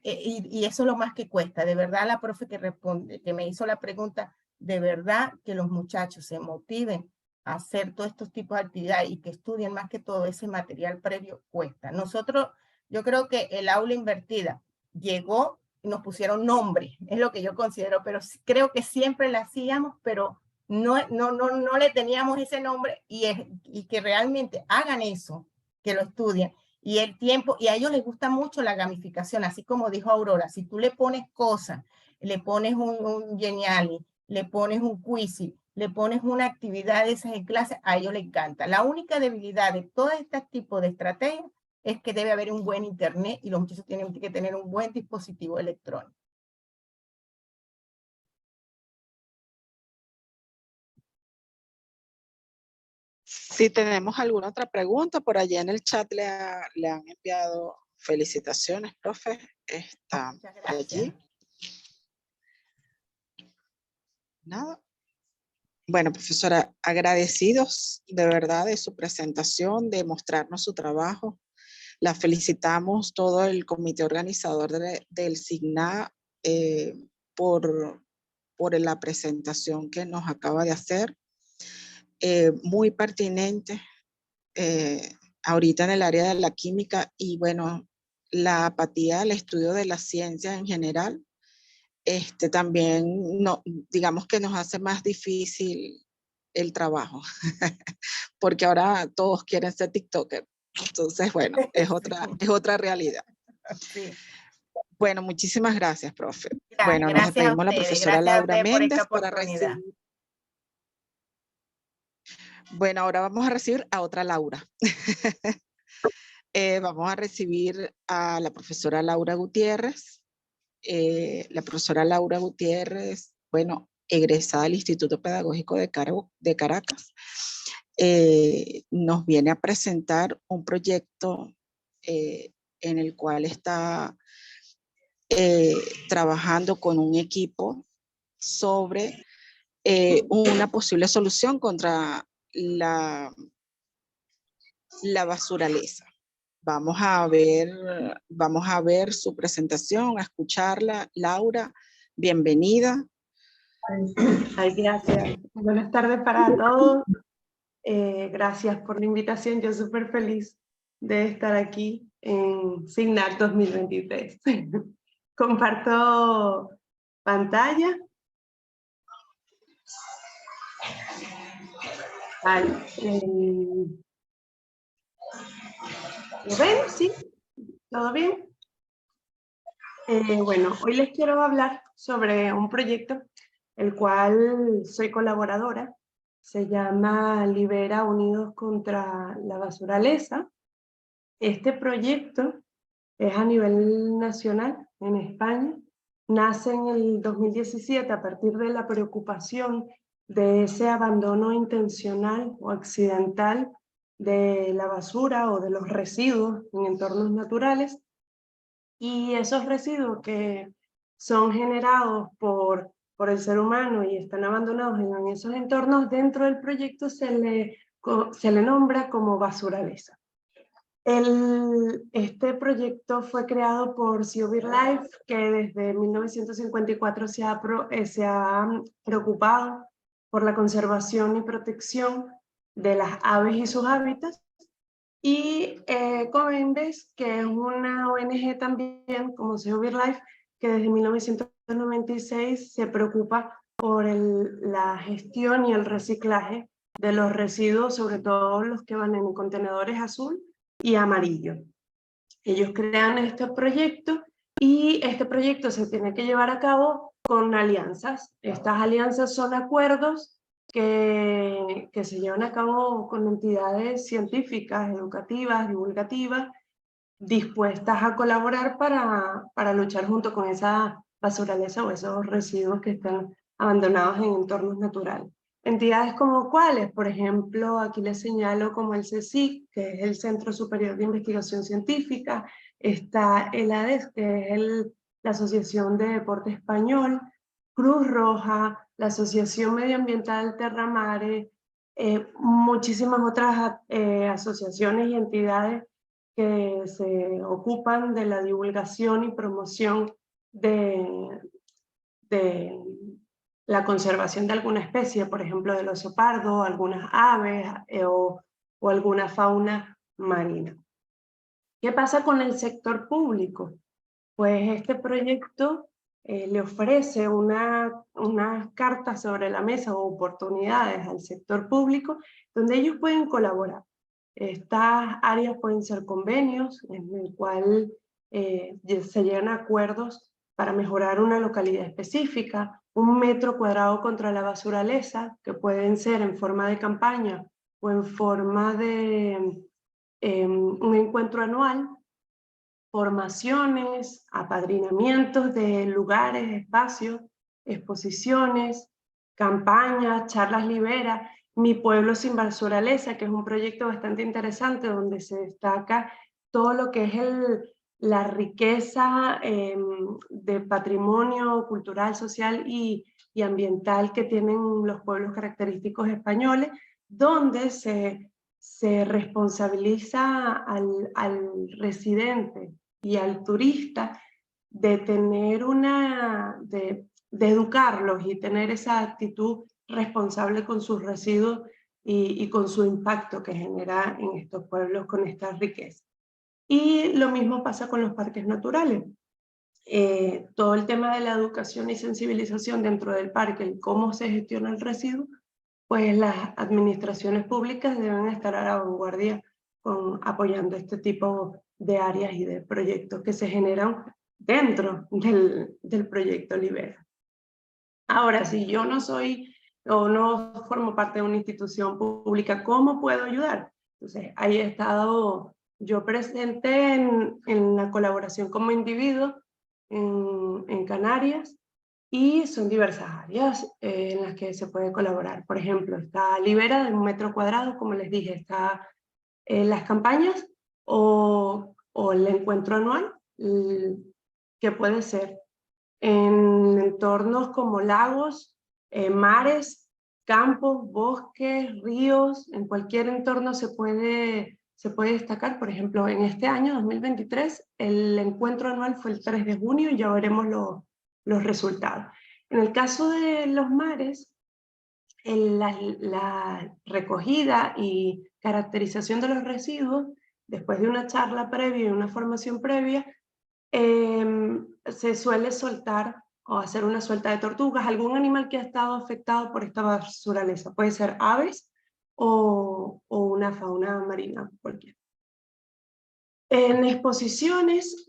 y eso es lo más que cuesta, de verdad la profe que me hizo la pregunta, de verdad que los muchachos se motiven a hacer todos estos tipos de actividades y que estudien más que todo ese material previo cuesta. Nosotros, yo creo que el aula invertida llegó y nos pusieron nombre, es lo que yo considero, pero creo que siempre la hacíamos, pero no le teníamos ese nombre y que realmente hagan eso, que lo estudien Y el tiempo, y a ellos les gusta mucho la gamificación, así como dijo Aurora, si tú le pones cosas, le pones un Geniali, le pones un Quizy, le pones una actividad de esas en clase, a ellos les encanta. La única debilidad de todo este tipo de estrategias es que debe haber un buen internet y los muchachos tienen que tener un buen dispositivo electrónico. Si tenemos alguna otra pregunta, por allá en el chat le han enviado felicitaciones, profe. Está Muchas por allí. gracias. Nada. Bueno, profesora, agradecidos de verdad de su presentación, de mostrarnos su trabajo. La felicitamos todo el comité organizador del SIGNA por la presentación que nos acaba de hacer. Muy pertinente ahorita en el área de la química y bueno, la apatía al estudio de la ciencia en general. También no, digamos que nos hace más difícil el trabajo, porque ahora todos quieren ser TikToker. Entonces, bueno, es otra realidad. Sí. Bueno, muchísimas gracias, profe. Bueno, nos Gracias a despedimos la ustedes, profesora gracias a Laura ustedes por esta Méndez para oportunidad. recibir. Bueno, ahora vamos a recibir a otra Laura. Vamos a recibir a la profesora Laura Gutiérrez. La profesora Laura Gutiérrez, bueno, egresada del Instituto Pedagógico de Caracas, nos viene a presentar un proyecto en el cual está trabajando con un equipo sobre una posible solución contra la basuraleza. Vamos a ver su presentación, a escucharla. Laura, bienvenida. Ay, gracias. Buenas tardes para todos. Gracias por la invitación. Yo súper feliz de estar aquí en SIGNAC 2023. Comparto pantalla. Vale. ¿Lo ven? ¿Sí? ¿Todo bien? Bueno, hoy les quiero hablar sobre un proyecto el cual soy colaboradora. Se llama Libera Unidos contra la Basuraleza. Este proyecto es a nivel nacional en España. Nace en el 2017 a partir de la preocupación de ese abandono intencional o accidental de la basura o de los residuos en entornos naturales. Y esos residuos que son generados por el ser humano y están abandonados en esos entornos, dentro del proyecto se le nombra como basuraleza. Este proyecto fue creado por Sea Life, que desde 1954 se ha preocupado por la conservación y protección de las aves y sus hábitats. Y Covendes, que es una ONG también, como Sea Life, que desde 1996 se preocupa por la gestión y el reciclaje de los residuos, sobre todo los que van en contenedores azul y amarillo. Ellos crean este proyecto y este proyecto se tiene que llevar a cabo con alianzas. Estas alianzas son acuerdos que se llevan a cabo con entidades científicas, educativas, divulgativas, dispuestas a colaborar para luchar junto con esa basuraleza o esos residuos que están abandonados en entornos naturales. Entidades como cuáles, por ejemplo, aquí les señalo como el CSIC, que es el Centro Superior de Investigación Científica, está el ADES, que es la Asociación de Deporte Español, Cruz Roja, la Asociación Medioambiental Terramare, muchísimas otras asociaciones y entidades que se ocupan de la divulgación y promoción de la conservación de alguna especie, por ejemplo del oso pardo, algunas aves o alguna fauna marina. ¿Qué pasa con el sector público? Pues este proyecto le ofrece una carta sobre la mesa o oportunidades al sector público donde ellos pueden colaborar. Estas áreas pueden ser convenios en el cual se llegan a acuerdos para mejorar una localidad específica, 1 metro cuadrado contra la basuraleza, que pueden ser en forma de campaña o en forma de un encuentro anual, formaciones, apadrinamientos de lugares, espacios, exposiciones, campañas, charlas libera, Mi Pueblo Sin Basuraleza, que es un proyecto bastante interesante donde se destaca todo lo que es la riqueza de patrimonio cultural, social y ambiental que tienen los pueblos característicos españoles, donde se responsabiliza al residente y al turista de tener de educarlos y tener esa actitud responsable con sus residuos y con su impacto que genera en estos pueblos con esta riqueza. Y lo mismo pasa con los parques naturales. Todo el tema de la educación y sensibilización dentro del parque, cómo se gestiona el residuo, pues las administraciones públicas deben estar a la vanguardia apoyando este tipo de áreas y de proyectos que se generan dentro del proyecto Libera. Ahora, si yo no soy o no formo parte de una institución pública, ¿cómo puedo ayudar? Entonces, ahí he estado yo presente en la colaboración como individuo en Canarias, y son diversas áreas en las que se puede colaborar. Por ejemplo, está Libera de 1 metro cuadrado, como les dije, está las campañas o el encuentro anual, que puede ser en entornos como lagos, mares, campos, bosques, ríos. En cualquier entorno se puede destacar. Por ejemplo, en este año 2023 el encuentro anual fue el 3 de junio y ya veremos los resultados. En el caso de los mares, la recogida y caracterización de los residuos, después de una charla previa y una formación previa, se suele soltar o hacer una suelta de tortugas, algún animal que ha estado afectado por esta basuraleza. Puede ser aves o una fauna marina cualquiera. En exposiciones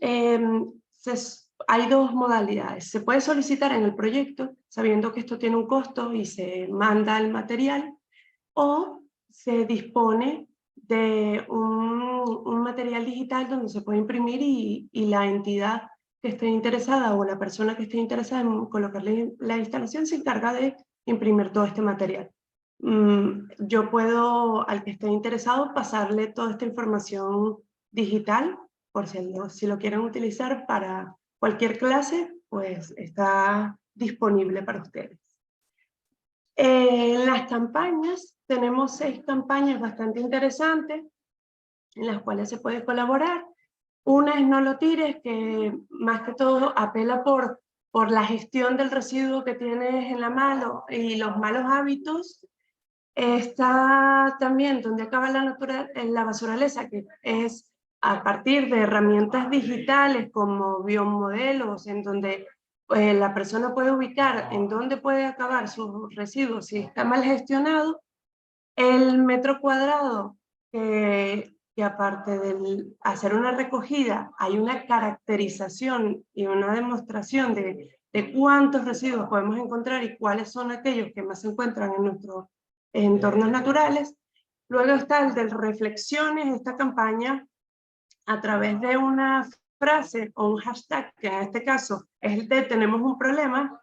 hay 2 modalidades. Se puede solicitar en el proyecto, sabiendo que esto tiene un costo y se manda el material, o se dispone de un material digital donde se puede imprimir y la entidad que esté interesada o la persona que esté interesada en colocarle la instalación se encarga de imprimir todo este material. Yo puedo, al que esté interesado, pasarle toda esta información digital, por si lo quieren utilizar para cualquier clase, pues está disponible para ustedes. En las campañas, tenemos 6 campañas bastante interesantes en las cuales se puede colaborar. Una es No lo tires, que más que todo apela por la gestión del residuo que tienes en la mano y los malos hábitos. Está también Donde acaba la basuraleza, que es a partir de herramientas digitales como biomodelos, en donde la persona puede ubicar en dónde puede acabar sus residuos si está mal gestionado. El metro cuadrado, que aparte de hacer una recogida, hay una caracterización y una demostración de cuántos residuos podemos encontrar y cuáles son aquellos que más se encuentran en nuestros entornos naturales. Luego está el de reflexiones, esta campaña a través de una frase o un hashtag, que en este caso es el de Tenemos un problema,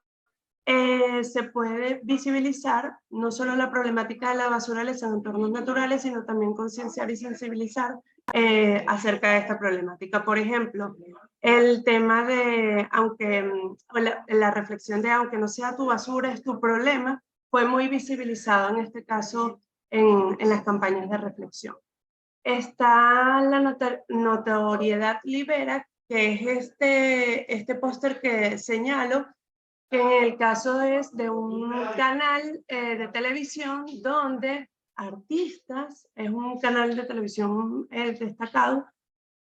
se puede visibilizar no solo la problemática de la basuraleza en entornos naturales, sino también concienciar y sensibilizar acerca de esta problemática. Por ejemplo, el tema de, la reflexión de aunque no sea tu basura, es tu problema, fue muy visibilizado en este caso en las campañas de reflexión. Está la notoriedad libera, que es este póster que señalo, que en el caso es de un canal de televisión donde artistas, es un canal de televisión destacado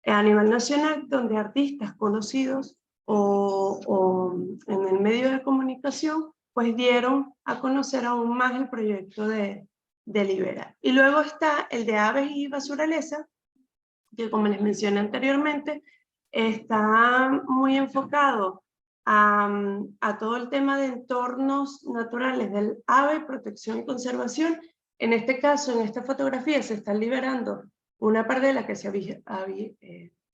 a nivel nacional, donde artistas conocidos o en el medio de comunicación, pues dieron a conocer aún más el proyecto de de Libera. Y luego está el de aves y basuraleza, que como les mencioné anteriormente, está muy enfocado a todo el tema de entornos naturales del ave, protección y conservación. En este caso, en esta fotografía, se está liberando una pardela que es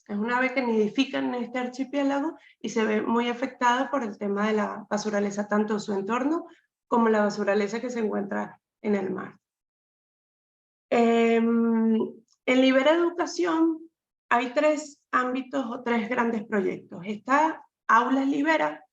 una ave que nidifica en este archipiélago y se ve muy afectada por el tema de la basuraleza, tanto su entorno como la basuraleza que se encuentra en el mar. En Libera Educación hay 3 ámbitos o 3 grandes proyectos. Está Aulas Libera,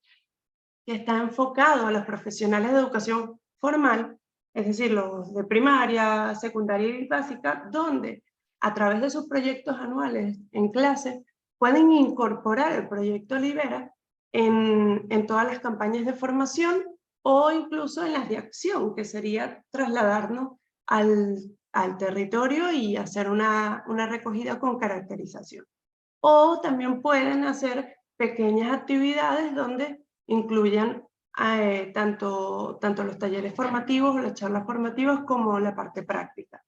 que está enfocado a los profesionales de educación formal, es decir, los de primaria, secundaria y básica, donde a través de sus proyectos anuales en clase pueden incorporar el proyecto Libera en todas las campañas de formación o incluso en las de acción, que sería trasladarnos al territorio y hacer una recogida con caracterización. O también pueden hacer pequeñas actividades donde incluyan tanto los talleres formativos o las charlas formativas como la parte práctica.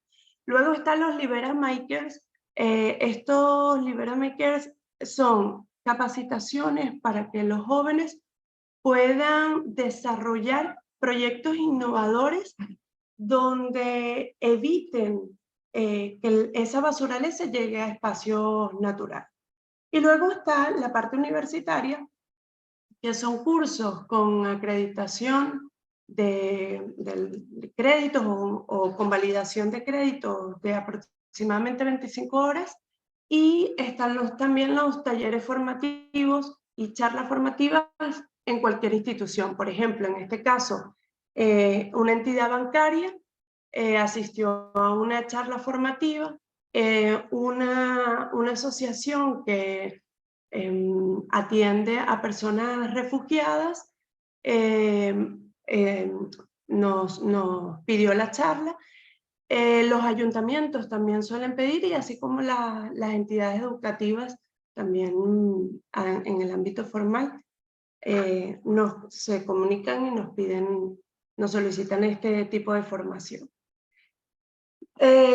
Luego están los Libera Makers. Estos Libera Makers son capacitaciones para que los jóvenes puedan desarrollar proyectos innovadores donde eviten que esa basuraleza llegue a espacios naturales. Y luego está la parte universitaria, que son cursos con acreditación de créditos o con validación de créditos de aproximadamente 25 horas. Y están también los talleres formativos y charlas formativas en cualquier institución. Por ejemplo, en este caso, una entidad bancaria asistió a una charla formativa, una asociación que atiende a personas refugiadas nos pidió la charla. Los ayuntamientos también suelen pedir, y así como las entidades educativas también en el ámbito formal se comunican y nos solicitan este tipo de formación.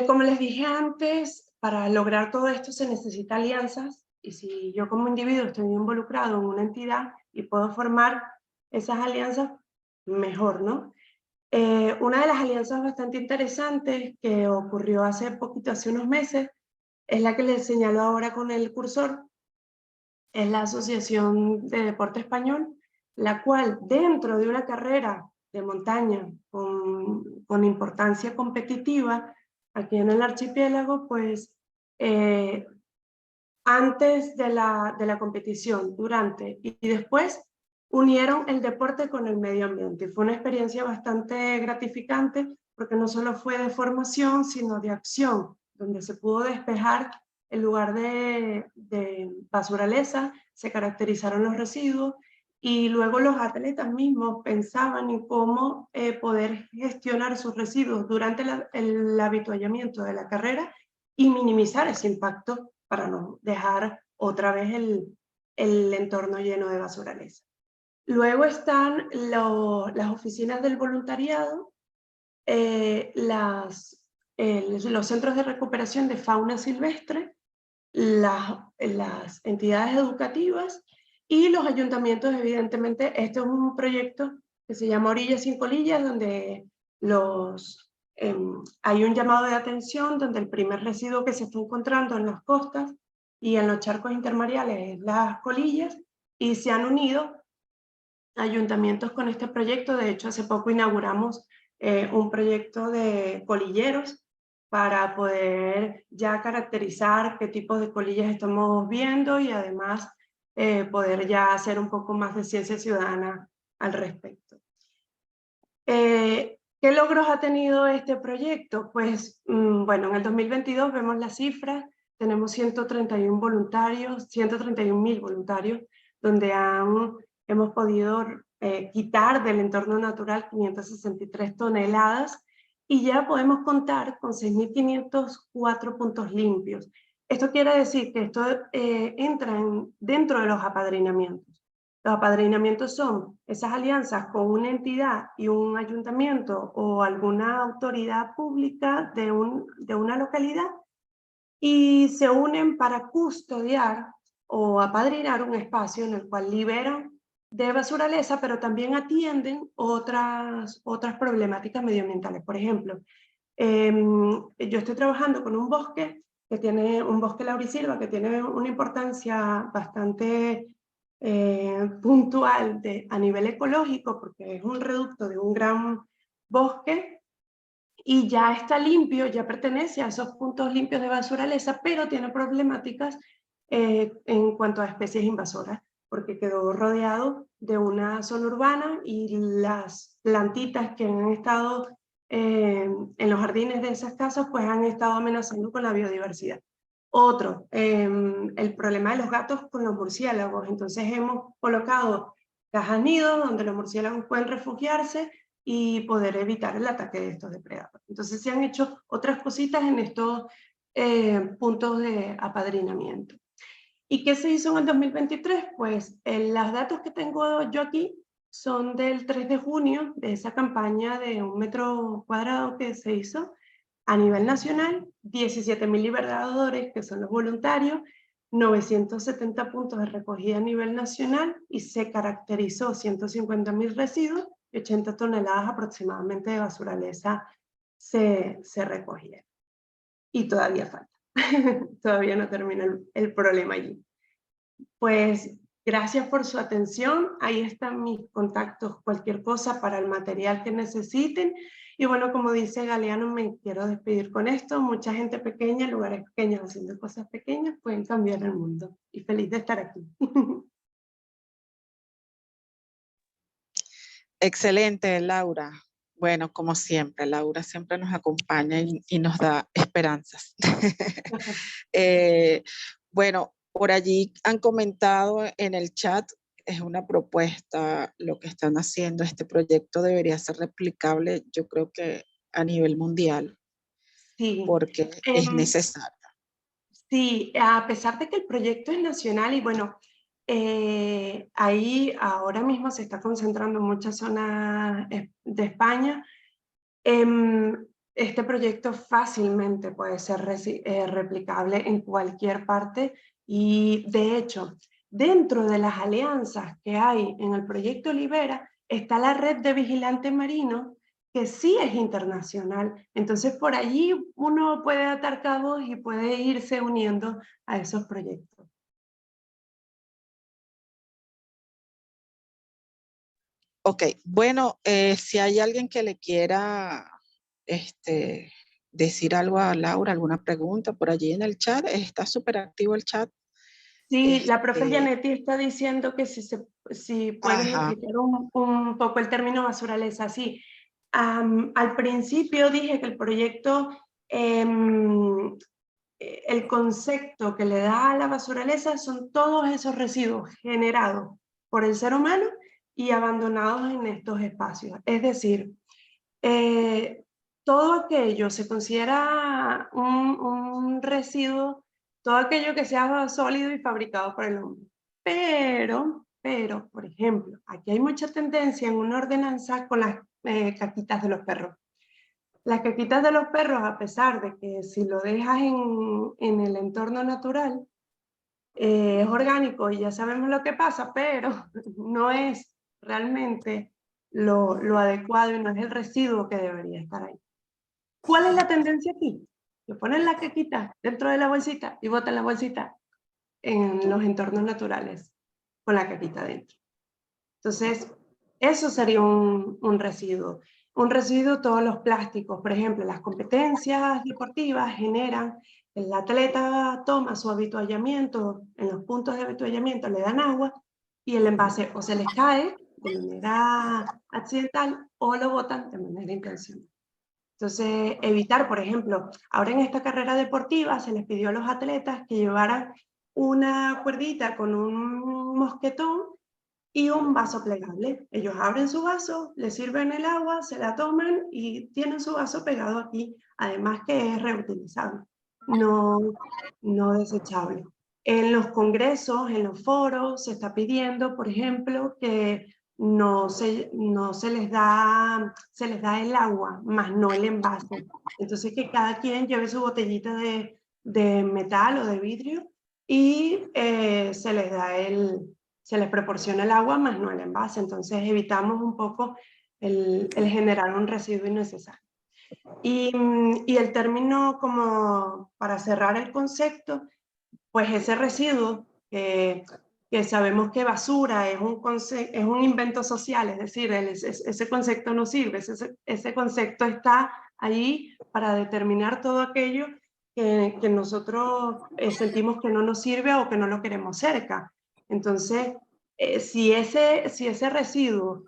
Como les dije antes, para lograr todo esto se necesita alianzas, y si yo como individuo estoy involucrado en una entidad y puedo formar esas alianzas, mejor, ¿no? Una de las alianzas bastante interesantes que ocurrió hace poquito, hace unos meses, es la que les señalo ahora con el cursor. Es la Asociación de Deporte Español, la cual dentro de una carrera de montaña con importancia competitiva aquí en el archipiélago, pues antes de la competición, durante y después, unieron el deporte con el medio ambiente. Fue una experiencia bastante gratificante porque no solo fue de formación, sino de acción, donde se pudo despejar el lugar de basuraleza, se caracterizaron los residuos y luego los atletas mismos pensaban en cómo poder gestionar sus residuos durante el avituallamiento de la carrera y minimizar ese impacto para no dejar otra vez el entorno lleno de basuraleza. Luego están las oficinas del voluntariado, los centros de recuperación de fauna silvestre, las entidades educativas y los ayuntamientos. Evidentemente, este es un proyecto que se llama Orillas sin Colillas, donde hay un llamado de atención donde el primer residuo que se está encontrando en las costas y en los charcos intermareales es las colillas, y se han unido ayuntamientos con este proyecto. De hecho, hace poco inauguramos un proyecto de colilleros para poder ya caracterizar qué tipo de colillas estamos viendo y además poder ya hacer un poco más de ciencia ciudadana al respecto. ¿Qué logros ha tenido este proyecto? Pues, bueno, en el 2022 vemos las cifras, tenemos 131 voluntarios, 131.000 voluntarios, donde hemos podido quitar del entorno natural 563 toneladas y ya podemos contar con 6.504 puntos limpios. Esto quiere decir que esto entra dentro de los apadrinamientos. Los apadrinamientos son esas alianzas con una entidad y un ayuntamiento o alguna autoridad pública de una localidad y se unen para custodiar o apadrinar un espacio en el cual liberan de basuraleza, pero también atienden otras problemáticas medioambientales. Por ejemplo, yo estoy trabajando con un bosque un bosque laurisilva que tiene una importancia bastante puntual a nivel ecológico, porque es un reducto de un gran bosque y ya está limpio, ya pertenece a esos puntos limpios de basuraleza, pero tiene problemáticas en cuanto a especies invasoras, porque quedó rodeado de una zona urbana y las plantitas que han estado en los jardines de esas casas, pues han estado amenazando con la biodiversidad. Otro, el problema de los gatos con los murciélagos. Entonces hemos colocado cajas nidos donde los murciélagos pueden refugiarse y poder evitar el ataque de estos depredadores. Entonces se han hecho otras cositas en estos puntos de apadrinamiento. ¿Y qué se hizo en el 2023? Pues los datos que tengo yo aquí son del 3 de junio, de esa campaña de 1 metro cuadrado que se hizo a nivel nacional, 17.000 liberadores, que son los voluntarios, 970 puntos de recogida a nivel nacional y se caracterizó 150.000 residuos y 80 toneladas aproximadamente de basuraleza se recogieron. Y todavía falta. Todavía no termina el problema allí. Pues gracias por su atención. Ahí están mis contactos, cualquier cosa para el material que necesiten. Y bueno, como dice Galeano, me quiero despedir con esto. Mucha gente pequeña, lugares pequeños haciendo cosas pequeñas pueden cambiar el mundo. Y feliz de estar aquí. Excelente, Laura. Bueno, como siempre, Laura siempre nos acompaña y nos da esperanzas. Bueno, por allí han comentado en el chat, es una propuesta lo que están haciendo. Este proyecto debería ser replicable, yo creo que a nivel mundial, Sí. porque es necesario. Sí, a pesar de que el proyecto es nacional y bueno, ahí ahora mismo se está concentrando en muchas zonas de España, este proyecto fácilmente puede ser replicable en cualquier parte y de hecho, dentro de las alianzas que hay en el proyecto Libera está la red de vigilantes marinos que sí es internacional. Entonces por allí uno puede atar cabos y puede irse uniendo a esos proyectos. Ok, bueno, si hay alguien que le quiera decir algo a Laura, alguna pregunta por allí en el chat, está súper activo el chat. Sí, la profe Janetti está diciendo que si pueden Ajá. explicar un poco el término basuraleza. Sí, al principio dije que el proyecto, el concepto que le da a la basuraleza son todos esos residuos generados por el ser humano y abandonados en estos espacios. Es decir, todo aquello se considera un residuo, todo aquello que sea sólido y fabricado por el hombre. Pero, por ejemplo, aquí hay mucha tendencia en una ordenanza con las caquitas de los perros. Las caquitas de los perros, a pesar de que si lo dejas en el entorno natural, es orgánico y ya sabemos lo que pasa, pero no es realmente lo adecuado y no es el residuo que debería estar ahí. ¿Cuál es la tendencia aquí? Que ponen la caquita dentro de la bolsita y botan la bolsita en los entornos naturales con la caquita dentro. Entonces, eso sería un residuo. Un residuo, todos los plásticos, por ejemplo, las competencias deportivas generan, el atleta toma su avituallamiento, en los puntos de avituallamiento le dan agua y el envase o se les cae de manera accidental o lo botan de manera intencional. Entonces, evitar, por ejemplo, ahora en esta carrera deportiva se les pidió a los atletas que llevaran una cuerdita con un mosquetón y un vaso plegable. Ellos abren su vaso, les sirven el agua, se la toman y tienen su vaso pegado aquí, además que es reutilizable, no desechable. En los congresos, en los foros, se está pidiendo, por ejemplo, que no se les da el agua, más no el envase. Entonces, que cada quien lleve su botellita de metal o de vidrio y se les proporciona el agua, más no el envase. Entonces, evitamos un poco el generar un residuo innecesario. Y el término, como para cerrar el concepto, pues ese residuo que sabemos que basura es un invento social, es decir, ese concepto no sirve, ese concepto está ahí para determinar todo aquello que nosotros sentimos que no nos sirve o que no lo queremos cerca. Entonces, si ese residuo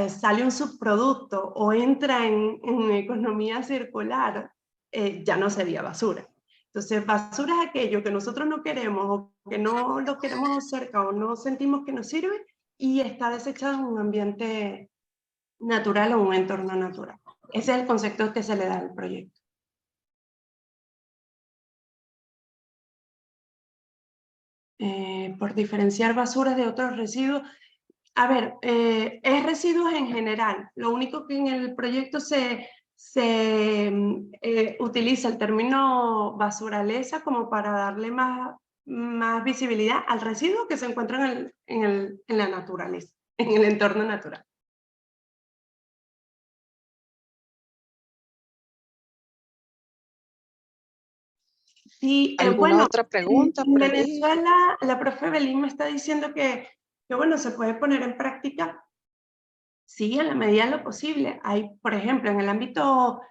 sale un subproducto o entra en economía circular, ya no sería basura. Entonces, basura es aquello que nosotros no queremos o que no lo queremos cerca o no sentimos que nos sirve y está desechado en un ambiente natural o un entorno natural. Ese es el concepto que se le da al proyecto. Por diferenciar basuras de otros residuos. A ver, es residuos en general. Lo único que en el proyecto se utiliza el término basuraleza como para darle más visibilidad al residuo que se encuentra en la naturaleza, en el entorno natural. Sí, ¿Alguna bueno, otra pregunta en por allí? Venezuela la profe Belín me está diciendo que bueno, se puede poner en práctica, sí, en la medida de lo posible. Hay, por ejemplo, en el ámbito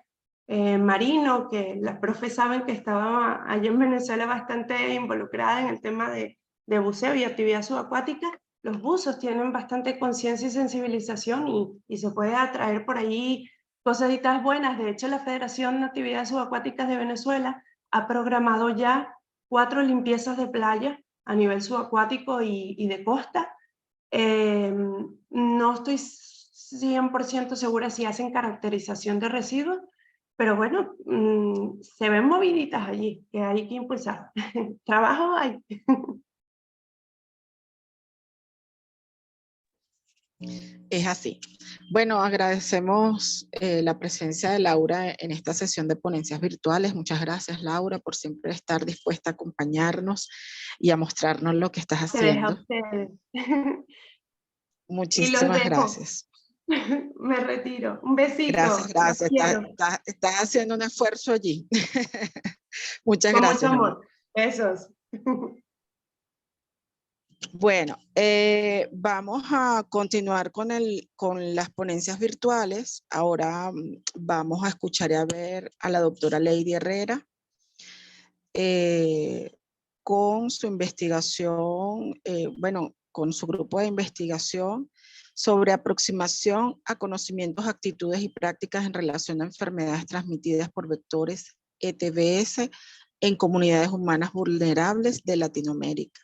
marino, que las profes saben que estaba allá en Venezuela bastante involucrada en el tema de buceo y actividad subacuática. Los buzos tienen bastante conciencia y sensibilización y se puede atraer por ahí cositas buenas. De hecho, la Federación de Actividades Subacuáticas de Venezuela ha programado ya 4 limpiezas de playa a nivel subacuático y de costa. No estoy 100% segura si hacen caracterización de residuos, pero bueno, se ven moviditas allí, que hay que impulsar. Trabajo hay. Es así. Bueno, agradecemos la presencia de Laura en esta sesión de ponencias virtuales. Muchas gracias, Laura, por siempre estar dispuesta a acompañarnos y a mostrarnos lo que estás Se deja a haciendo. ustedes. Y los Muchísimas dejo. gracias. Me retiro. Un besito. Gracias, Los gracias. quiero. Estás haciendo un esfuerzo allí. Muchas Con mucho gracias, Laura. amor. Besos. Bueno, vamos a continuar con las ponencias virtuales. Ahora vamos a escuchar y a ver a la doctora Lady Herrera con su investigación, con su grupo de investigación sobre aproximación a conocimientos, actitudes y prácticas en relación a enfermedades transmitidas por vectores ETBS en comunidades humanas vulnerables de Latinoamérica.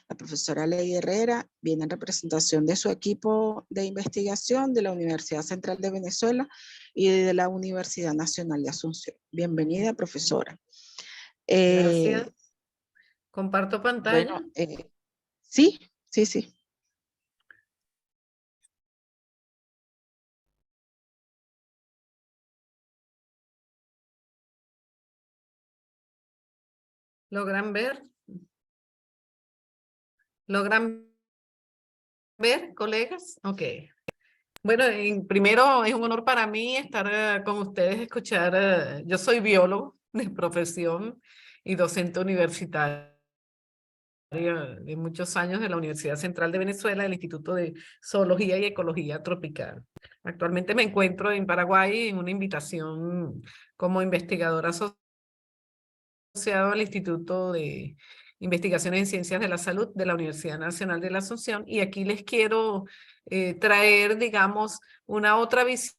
La profesora Lady Herrera viene en representación de su equipo de investigación de la Universidad Central de Venezuela y de la Universidad Nacional de Asunción. Bienvenida, profesora. Gracias. ¿Comparto pantalla? Bueno, sí. ¿Logran ver? ¿Logran ver, colegas? Ok. Bueno, primero es un honor para mí estar con ustedes, escuchar. Yo soy biólogo de profesión y docente universitario de muchos años de la Universidad Central de Venezuela, del Instituto de Zoología y Ecología Tropical. Actualmente me encuentro en Paraguay en una invitación como investigadora asociada al Instituto de Investigaciones en Ciencias de la Salud de la Universidad Nacional de la Asunción, y aquí les quiero traer, digamos, una otra visión.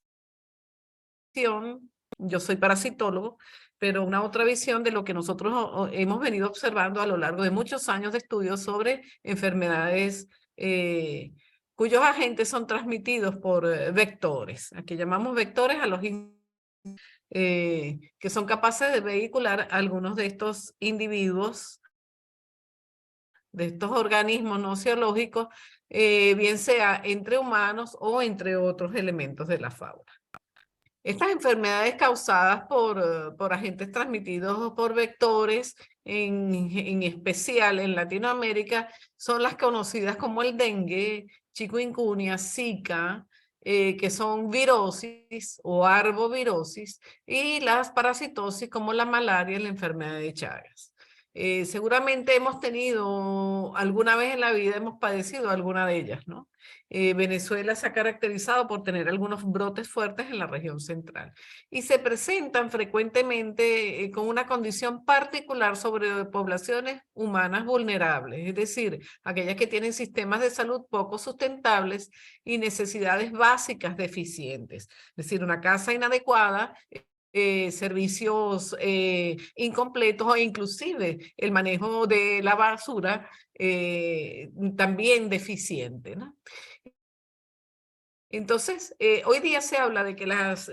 Yo soy parasitólogo, pero una otra visión de lo que nosotros hemos venido observando a lo largo de muchos años de estudios sobre enfermedades cuyos agentes son transmitidos por vectores. Aquí llamamos vectores a los que son capaces de vehicular a algunos de estos individuos de estos organismos no zoológicos, bien sea entre humanos o entre otros elementos de la fauna. Estas enfermedades causadas por agentes transmitidos por vectores, en especial en Latinoamérica, son las conocidas como el dengue, chikungunya, zika, que son virosis o arbovirosis, y las parasitosis como la malaria y la enfermedad de Chagas. Seguramente hemos tenido, alguna vez en la vida hemos padecido alguna de ellas, ¿no? Venezuela se ha caracterizado por tener algunos brotes fuertes en la región central y se presentan frecuentemente con una condición particular sobre poblaciones humanas vulnerables, es decir, aquellas que tienen sistemas de salud poco sustentables y necesidades básicas deficientes, es decir, una casa inadecuada, servicios incompletos o inclusive el manejo de la basura también deficiente, ¿no? Entonces, hoy día se habla de que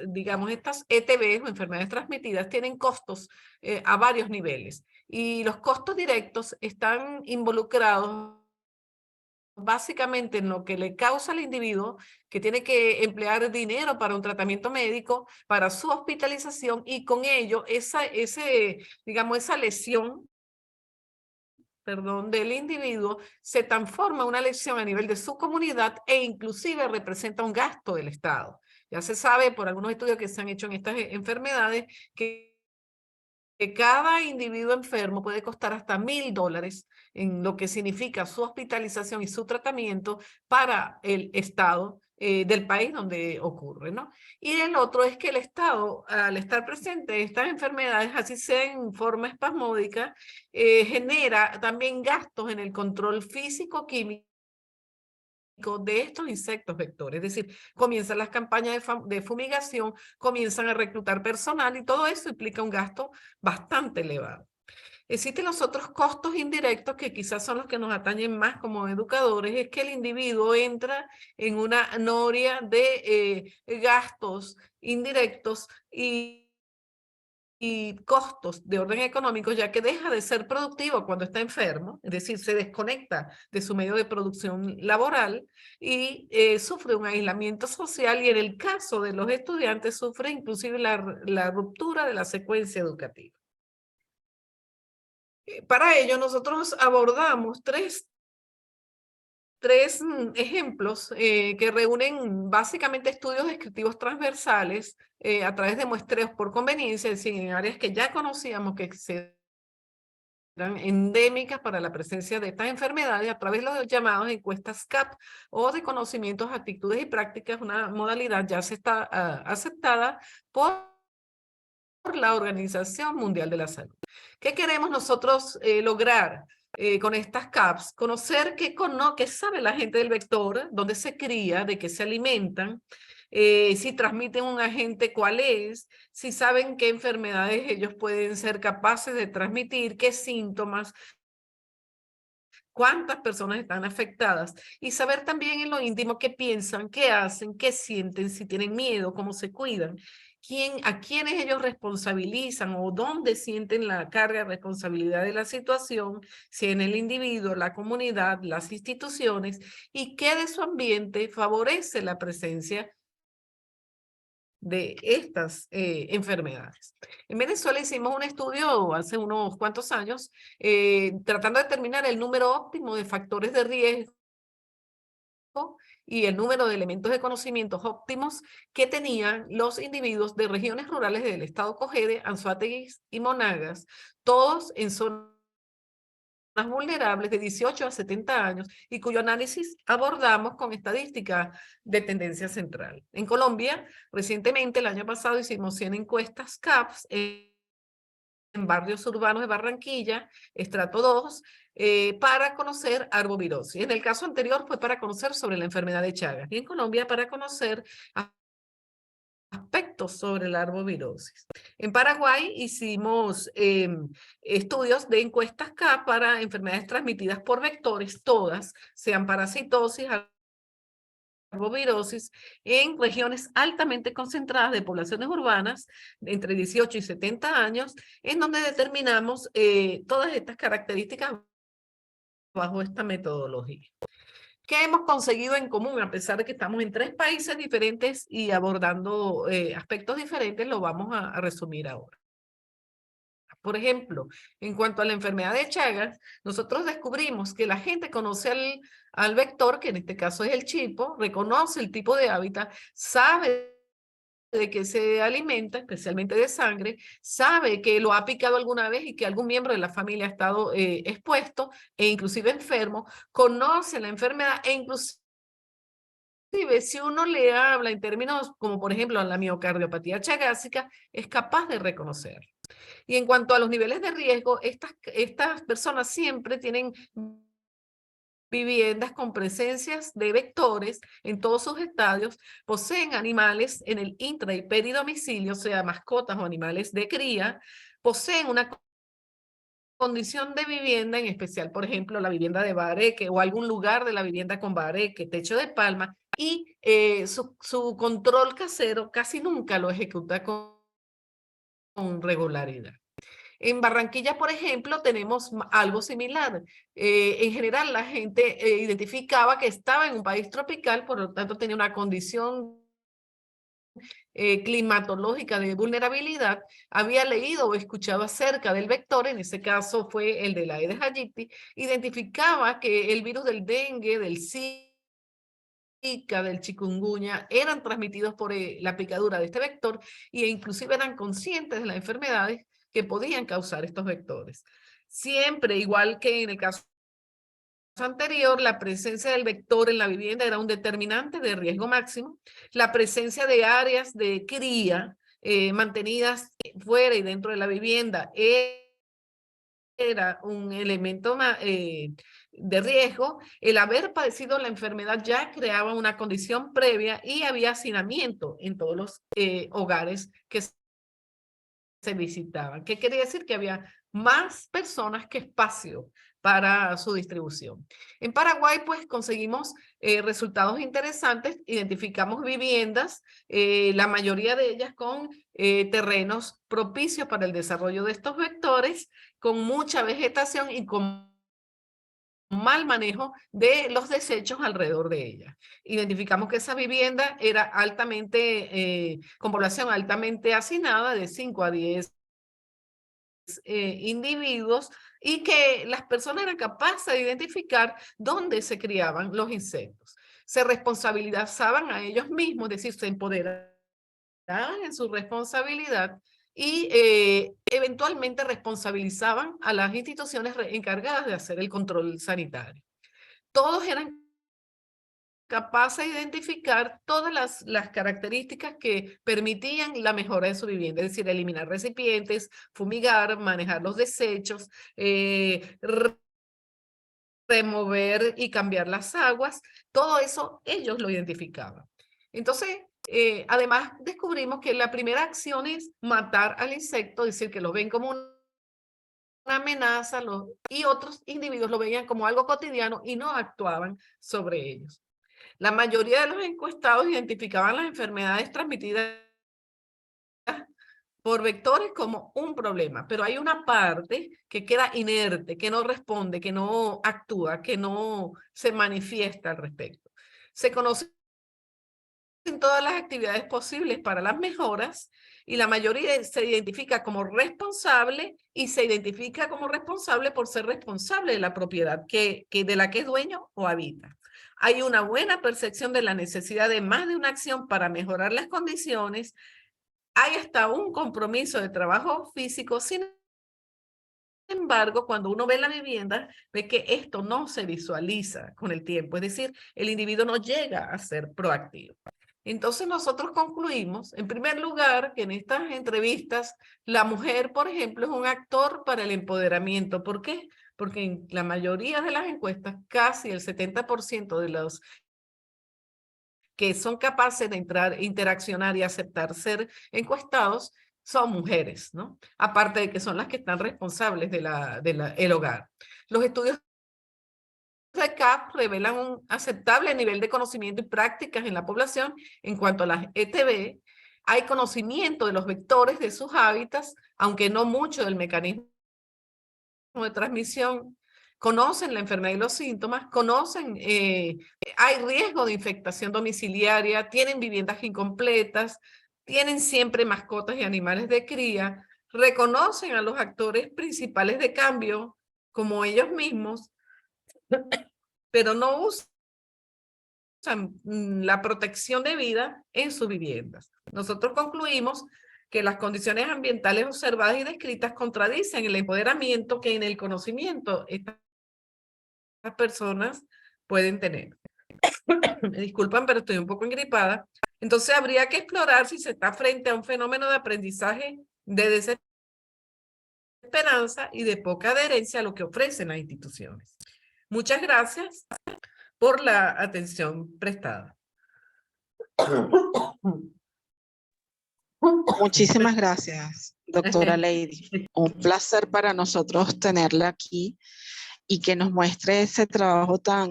digamos, estas ETBs o enfermedades transmitidas tienen costos a varios niveles y los costos directos están involucrados básicamente en lo que le causa al individuo, que tiene que emplear dinero para un tratamiento médico, para su hospitalización, y con ello digamos, esa lesión, perdón, del individuo se transforma en una lesión a nivel de su comunidad e inclusive representa un gasto del Estado. Ya se sabe por algunos estudios que se han hecho en estas enfermedades que cada individuo enfermo puede costar hasta $1.000 en lo que significa su hospitalización y su tratamiento para el Estado del país donde ocurre, ¿no? Y el otro es que el Estado, al estar presente en estas enfermedades, así sea en forma espasmódica, genera también gastos en el control físico-químico de estos insectos vectores, es decir, comienzan las campañas de fumigación, comienzan a reclutar personal y todo eso implica un gasto bastante elevado. Existen los otros costos indirectos que quizás son los que nos atañen más como educadores, es que el individuo entra en una noria de gastos indirectos y costos de orden económico, ya que deja de ser productivo cuando está enfermo, es decir, se desconecta de su medio de producción laboral y sufre un aislamiento social y en el caso de los estudiantes sufre inclusive la ruptura de la secuencia educativa. Para ello nosotros abordamos tres ejemplos que reúnen básicamente estudios descriptivos transversales a través de muestreos por conveniencia, es decir, en áreas que ya conocíamos que eran endémicas para la presencia de estas enfermedades a través de los llamados encuestas CAP o de conocimientos, actitudes y prácticas, una modalidad ya se está aceptada por la Organización Mundial de la Salud. ¿Qué queremos nosotros lograr con estas CAPs? Conocer qué sabe la gente del vector, dónde se cría, de qué se alimentan, si transmiten un agente, cuál es, si saben qué enfermedades ellos pueden ser capaces de transmitir, qué síntomas, cuántas personas están afectadas y saber también en lo íntimo qué piensan, qué hacen, qué sienten, si tienen miedo, cómo se cuidan, a quiénes ellos responsabilizan o dónde sienten la carga de responsabilidad de la situación, si en el individuo, la comunidad, las instituciones, y qué de su ambiente favorece la presencia de estas enfermedades. En Venezuela hicimos un estudio hace unos cuantos años tratando de determinar el número óptimo de factores de riesgo y el número de elementos de conocimientos óptimos que tenían los individuos de regiones rurales del estado Cogede, Anzoátegui y Monagas, todos en zonas vulnerables de 18 a 70 años y cuyo análisis abordamos con estadística de tendencia central. En Colombia, recientemente, el año pasado, hicimos 100 encuestas CAPS en barrios urbanos de Barranquilla, estrato 2, para conocer arbovirosis. En el caso anterior fue para conocer sobre la enfermedad de Chagas y en Colombia para conocer aspectos sobre la arbovirosis. En Paraguay hicimos estudios de encuestas CAP para enfermedades transmitidas por vectores, todas, sean parasitosis, arbovirosis, en regiones altamente concentradas de poblaciones urbanas entre 18 y 70 años, en donde determinamos todas estas características bajo esta metodología. ¿Qué hemos conseguido en común? A pesar de que estamos en 3 países diferentes y abordando aspectos diferentes, lo vamos a resumir ahora. Por ejemplo, en cuanto a la enfermedad de Chagas, nosotros descubrimos que la gente conoce al vector, que en este caso es el chipo, reconoce el tipo de hábitat, sabe de qué se alimenta, especialmente de sangre, sabe que lo ha picado alguna vez y que algún miembro de la familia ha estado expuesto e inclusive enfermo, conoce la enfermedad e inclusive si uno le habla en términos como por ejemplo la miocardiopatía chagásica, es capaz de reconocer. Y en cuanto a los niveles de riesgo, estas personas siempre tienen viviendas con presencias de vectores en todos sus estadios, poseen animales en el intra y peridomicilio, o sea, mascotas o animales de cría, poseen una condición de vivienda, en especial, por ejemplo, la vivienda de bareque o algún lugar de la vivienda con bareque, techo de palma, y su control casero casi nunca lo ejecuta con regularidad. En Barranquilla, por ejemplo, tenemos algo similar. En general, la gente identificaba que estaba en un país tropical, por lo tanto tenía una condición climatológica de vulnerabilidad, había leído o escuchado acerca del vector, en ese caso fue el de la Aedes aegypti, identificaba que el virus del dengue, del Zika, del chikungunya, eran transmitidos por la picadura de este vector e inclusive eran conscientes de las enfermedades que podían causar estos vectores. Siempre, igual que en el caso anterior, la presencia del vector en la vivienda era un determinante de riesgo máximo. La presencia de áreas de cría mantenidas fuera y dentro de la vivienda era un elemento de riesgo. El haber padecido la enfermedad ya creaba una condición previa y había hacinamiento en todos los hogares que se visitaban. ¿Qué quería decir? Que había más personas que espacio para su distribución. En Paraguay, pues, conseguimos resultados interesantes. Identificamos viviendas, la mayoría de ellas con terrenos propicios para el desarrollo de estos vectores, con mucha vegetación y con mal manejo de los desechos alrededor de ella. Identificamos que esa vivienda era altamente, con población altamente hacinada, de 5 a 10 individuos, y que las personas eran capaces de identificar dónde se criaban los insectos. Se responsabilizaban a ellos mismos, es decir, se empoderaban en su responsabilidad y eventualmente responsabilizaban a las instituciones encargadas de hacer el control sanitario. Todos eran capaces de identificar todas las características que permitían la mejora de su vivienda, es decir, eliminar recipientes, fumigar, manejar los desechos, remover y cambiar las aguas. Todo eso ellos lo identificaban. Entonces, además descubrimos que la primera acción es matar al insecto, es decir, que lo ven como una amenaza, y otros individuos lo veían como algo cotidiano y no actuaban sobre ellos. La mayoría de los encuestados identificaban las enfermedades transmitidas por vectores como un problema, pero hay una parte que queda inerte, que no responde, que no actúa, que no se manifiesta al respecto. Se conocen todas las actividades posibles para las mejoras y la mayoría se identifica como responsable y se identifica como responsable por ser responsable de la propiedad de la que es dueño o habita. Hay una buena percepción de la necesidad de más de una acción para mejorar las condiciones. Hay hasta un compromiso de trabajo físico. Sin embargo, cuando uno ve la vivienda, ve que esto no se visualiza con el tiempo. Es decir, el individuo no llega a ser proactivo. Entonces nosotros concluimos, en primer lugar, que en estas entrevistas la mujer, por ejemplo, es un actor para el empoderamiento. ¿Por qué? Porque en la mayoría de las encuestas, casi el 70% de los que son capaces de entrar, interaccionar y aceptar ser encuestados son mujeres, ¿no? Aparte de que son las que están responsables del hogar. Los estudios de CAP revelan un aceptable nivel de conocimiento y prácticas en la población en cuanto a las ETB. Hay conocimiento de los vectores de sus hábitats, aunque no mucho del mecanismo de transmisión. conocen la enfermedad y los síntomas, conocen, hay riesgo de infectación domiciliaria, tienen viviendas incompletas, tienen siempre mascotas y animales de cría, reconocen a los actores principales de cambio como ellos mismos, pero no usan la protección de vida en sus viviendas. Nosotros concluimos que las condiciones ambientales observadas y descritas contradicen el empoderamiento que en el conocimiento estas personas pueden tener. Me disculpan, pero estoy un poco engripada. Entonces habría que explorar si se está frente a un fenómeno de aprendizaje de desesperanza y de poca adherencia a lo que ofrecen las instituciones. Muchas gracias por la atención prestada. Muchísimas gracias, doctora Lady. Un placer para nosotros tenerla aquí y que nos muestre ese trabajo tan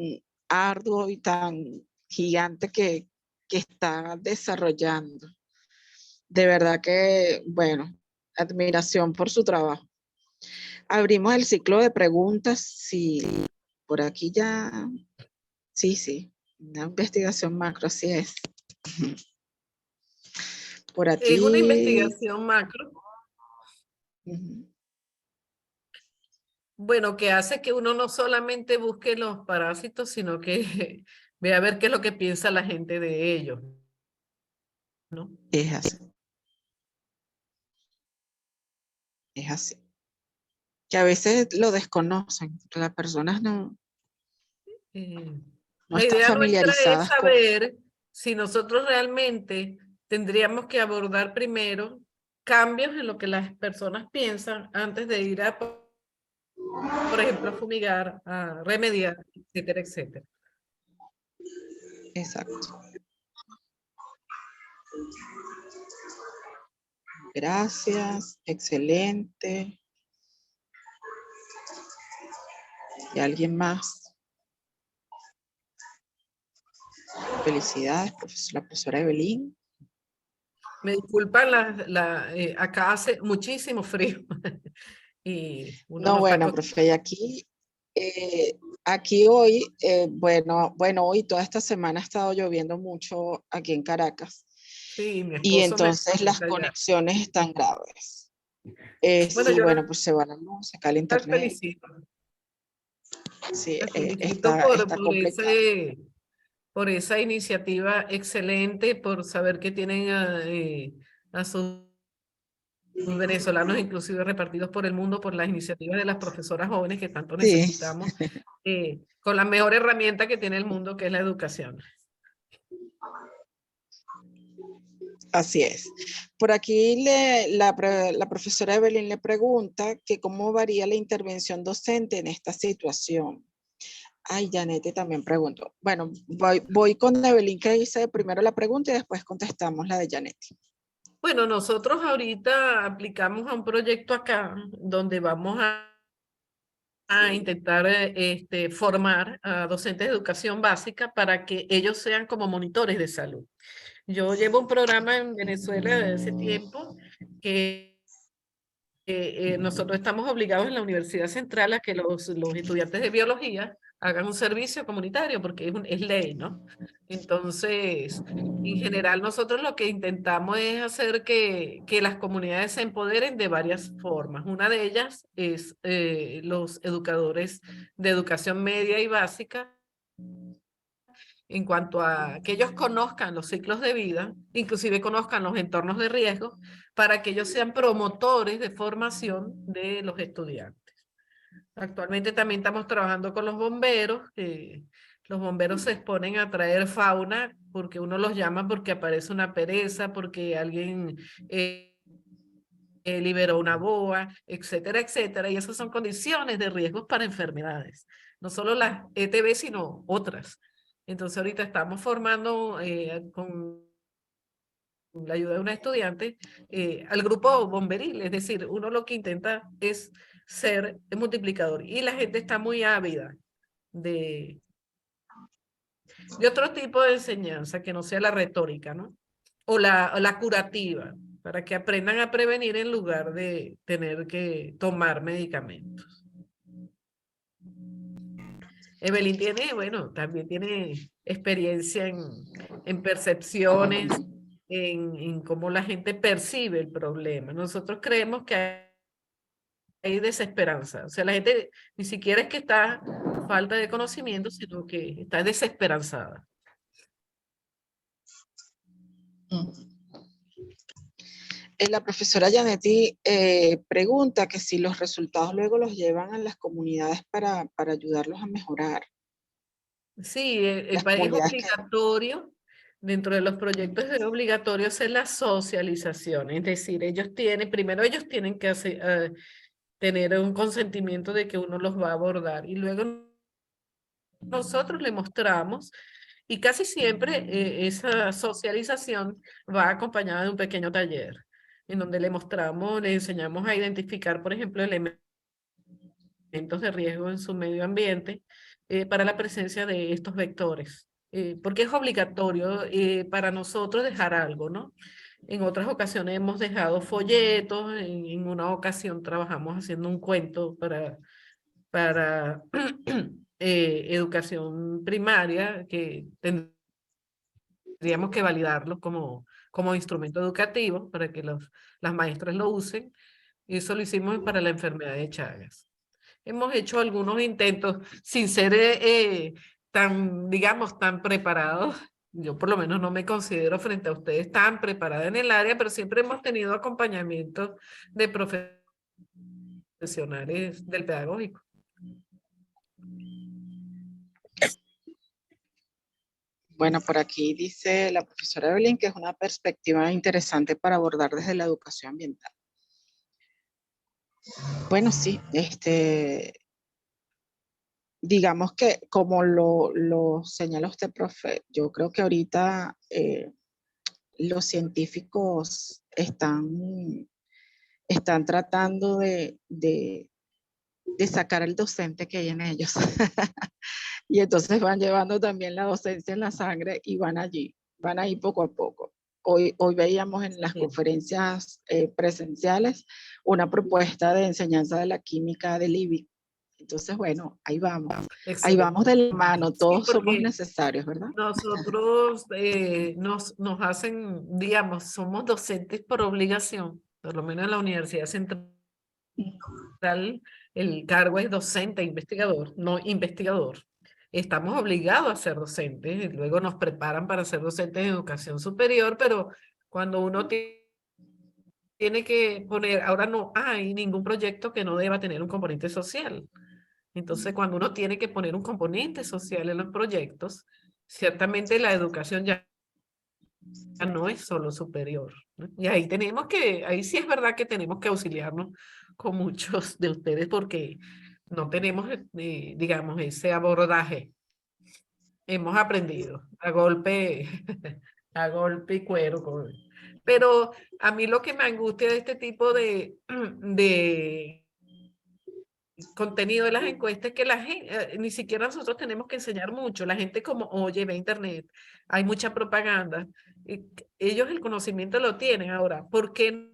arduo y tan gigante que está desarrollando. De verdad que, bueno, admiración por su trabajo. Abrimos el ciclo de preguntas. Sí, por aquí ya, sí, una investigación macro, así es. Por aquí. Es una investigación macro. Bueno, que hace que uno no solamente busque los parásitos, sino que vea a ver qué es lo que piensa la gente de ellos, ¿no? Es así. Es así. Que a veces lo desconocen, las personas no La están idea nuestra es familiarizadas con... saber si nosotros realmente tendríamos que abordar primero cambios en lo que las personas piensan antes de ir a, por ejemplo, a fumigar, a remediar, etcétera, etcétera. Exacto. Gracias, excelente. ¿Y alguien más? Felicidades, la profesora Evelyn. Me disculpan, acá hace muchísimo frío. Y uno No, no está bueno, profe, y aquí hoy, bueno, hoy toda esta semana ha estado lloviendo mucho aquí en Caracas. Sí, mi Y esposo me entonces las comenta ya. conexiones están graves. Bueno, Sí, yo bueno, pues se va la luz, se cae el las internet. felicito. Sí, Las felicito está complicado. por esa iniciativa excelente, por saber que tienen a sus venezolanos inclusive repartidos por el mundo, por las iniciativas de las profesoras jóvenes que tanto Sí, necesitamos, con la mejor herramienta que tiene el mundo, que es la educación. así es. Por aquí la profesora Evelyn le pregunta que cómo varía la intervención docente en esta situación. Ay, Janete también preguntó. Bueno, voy con Evelyn que hice primero la pregunta y después contestamos la de Janete. Bueno, nosotros ahorita aplicamos a un proyecto acá donde vamos a intentar formar a docentes de educación básica para que ellos sean como monitores de salud. Yo llevo un programa en Venezuela desde hace tiempo que nosotros estamos obligados en la Universidad Central a que los estudiantes de biología hagan un servicio comunitario porque es ley, ¿no? Entonces, en general nosotros lo que intentamos es hacer que las comunidades se empoderen de varias formas. Una de ellas es los educadores de educación media y básica, en cuanto a que ellos conozcan los ciclos de vida, inclusive conozcan los entornos de riesgo, para que ellos sean promotores de formación de los estudiantes. Actualmente también estamos trabajando con los bomberos. Los bomberos se exponen a traer fauna porque uno los llama porque aparece una pereza, porque alguien liberó una boa, etcétera, etcétera. Y esas son condiciones de riesgos para enfermedades. No solo las ETB, sino otras. Entonces ahorita estamos formando con la ayuda de una estudiante al grupo bomberil, es decir, uno lo que intenta es ser multiplicador y la gente está muy ávida de otro tipo de enseñanza que no sea la retórica, ¿no? O la curativa, para que aprendan a prevenir en lugar de tener que tomar medicamentos. Evelyn tiene, bueno, también tiene experiencia en percepciones, en cómo la gente percibe el problema. Nosotros creemos que hay desesperanza. O sea, la gente ni siquiera es que está falta de conocimiento, sino que está desesperanzada. La profesora Janetti pregunta que si los resultados luego los llevan a las comunidades para ayudarlos a mejorar. Sí, es Las comunidades que... obligatorio, dentro de los proyectos es obligatorio hacer la socialización, es decir, primero ellos tienen que tener un consentimiento de que uno los va a abordar y luego nosotros le mostramos y casi siempre esa socialización va acompañada de un pequeño taller en donde le mostramos, le enseñamos a identificar, por ejemplo, elementos de riesgo en su medio ambiente para la presencia de estos vectores, porque es obligatorio para nosotros dejar algo, ¿no? En otras ocasiones hemos dejado folletos, en una ocasión trabajamos haciendo un cuento para educación primaria, que tendríamos que validarlo como instrumento educativo para que las maestras lo usen. Y eso lo hicimos para la enfermedad de Chagas. Hemos hecho algunos intentos sin ser digamos, tan preparados. Yo por lo menos no me considero frente a ustedes tan preparada en el área, pero siempre hemos tenido acompañamiento de profesionales del pedagógico. Bueno, por aquí dice la profesora Evelyn que es una perspectiva interesante para abordar desde la educación ambiental. Bueno, sí, digamos que como lo señala usted, profe, yo creo que ahorita los científicos están tratando de sacar el docente que hay en ellos. Y entonces van llevando también la docencia en la sangre y van ahí poco a poco. Hoy veíamos en las conferencias presenciales una propuesta de enseñanza de la química del IBI. Entonces, bueno, ahí vamos. Excelente. Ahí vamos de la mano, todos somos necesarios, ¿verdad? Nosotros nos hacen, digamos, somos docentes por obligación, por lo menos en la Universidad Central, el cargo es docente investigador, no investigador. Estamos obligados a ser docentes y luego nos preparan para ser docentes de educación superior, pero cuando uno tiene que poner, ahora no hay ningún proyecto que no deba tener un componente social. Entonces, cuando uno tiene que poner un componente social en los proyectos, ciertamente la educación ya no es solo superior, ¿no? Y ahí sí es verdad que tenemos que auxiliarnos con muchos de ustedes porque no tenemos, digamos, ese abordaje. Hemos aprendido a golpe y cuero. Pero a mí lo que me angustia de este tipo de contenido de las encuestas es que la gente, ni siquiera nosotros tenemos que enseñar mucho. La gente como oye, ve internet, hay mucha propaganda. Ellos el conocimiento lo tienen ahora. ¿Por qué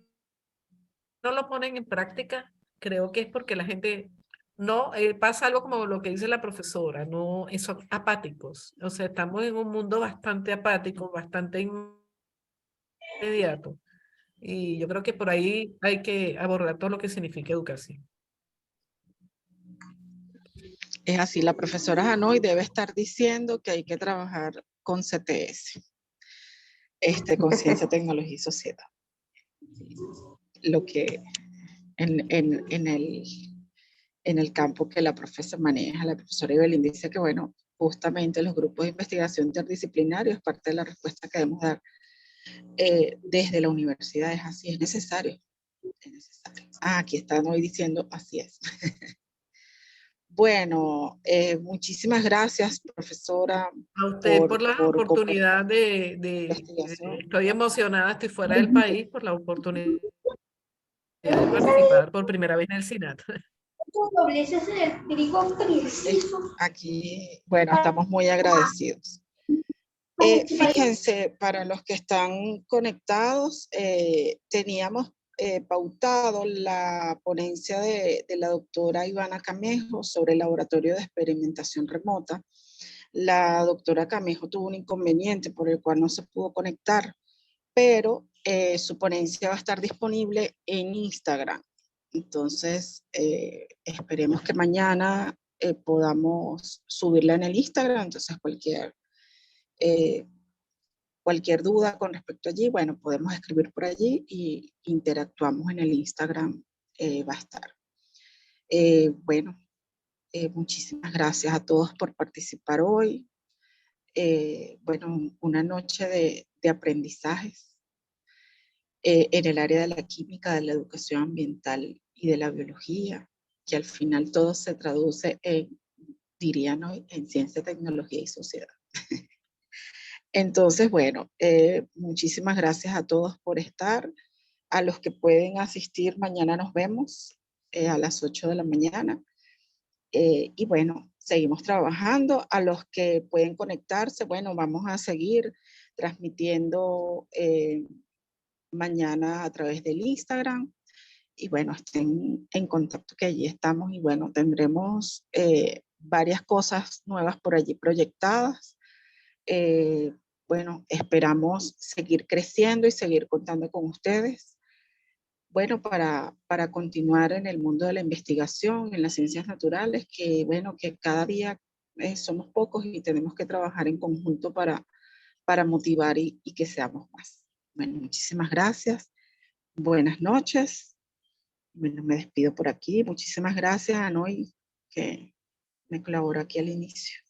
no lo ponen en práctica? Creo que es porque la gente no, pasa algo como lo que dice la profesora, no, son apáticos. O sea, estamos en un mundo bastante apático, bastante inmediato. Y yo creo que por ahí hay que abordar todo lo que significa educación. Es así, la profesora Hanoi debe estar diciendo que hay que trabajar con CTS, con Ciencia, Tecnología y Sociedad. Lo que en el campo que la profesora maneja, la profesora Evelyn dice que, bueno, justamente los grupos de investigación interdisciplinarios es parte de la respuesta que debemos dar desde la universidad. Es así, es necesario. Aquí están hoy diciendo así es. Bueno, muchísimas gracias, profesora. A usted por la oportunidad estoy emocionada, estoy fuera del país por la oportunidad de participar por primera vez en el SINAT. Aquí, bueno, estamos muy agradecidos. Fíjense, para los que están conectados, teníamos pautado la ponencia de la doctora Ivana Camejo sobre el laboratorio de experimentación remota. La doctora Camejo tuvo un inconveniente por el cual no se pudo conectar, pero su ponencia va a estar disponible en Instagram. Entonces, esperemos que mañana podamos subirla en el Instagram. Entonces, cualquier duda con respecto allí, bueno, podemos escribir por allí y interactuamos en el Instagram, va a estar. Bueno, muchísimas gracias a todos por participar hoy. Bueno, una noche de aprendizajes en el área de la química, de la educación ambiental y de la biología, que al final todo se traduce en, dirían hoy, en ciencia, tecnología y sociedad. Entonces, bueno, muchísimas gracias a todos por estar. A los que pueden asistir, mañana nos vemos a las 8 de la mañana. Y bueno, seguimos trabajando. A los que pueden conectarse, bueno, vamos a seguir transmitiendo mañana a través del Instagram. Y bueno, estén en contacto, que allí estamos. Y bueno, tendremos varias cosas nuevas por allí proyectadas. Bueno, esperamos seguir creciendo y seguir contando con ustedes. Bueno, para continuar en el mundo de la investigación, en las ciencias naturales, que bueno, que cada día somos pocos y tenemos que trabajar en conjunto para motivar y que seamos más. Bueno, muchísimas gracias. Buenas noches. Bueno, me despido por aquí. Muchísimas gracias a Noy, que me colaboró aquí al inicio.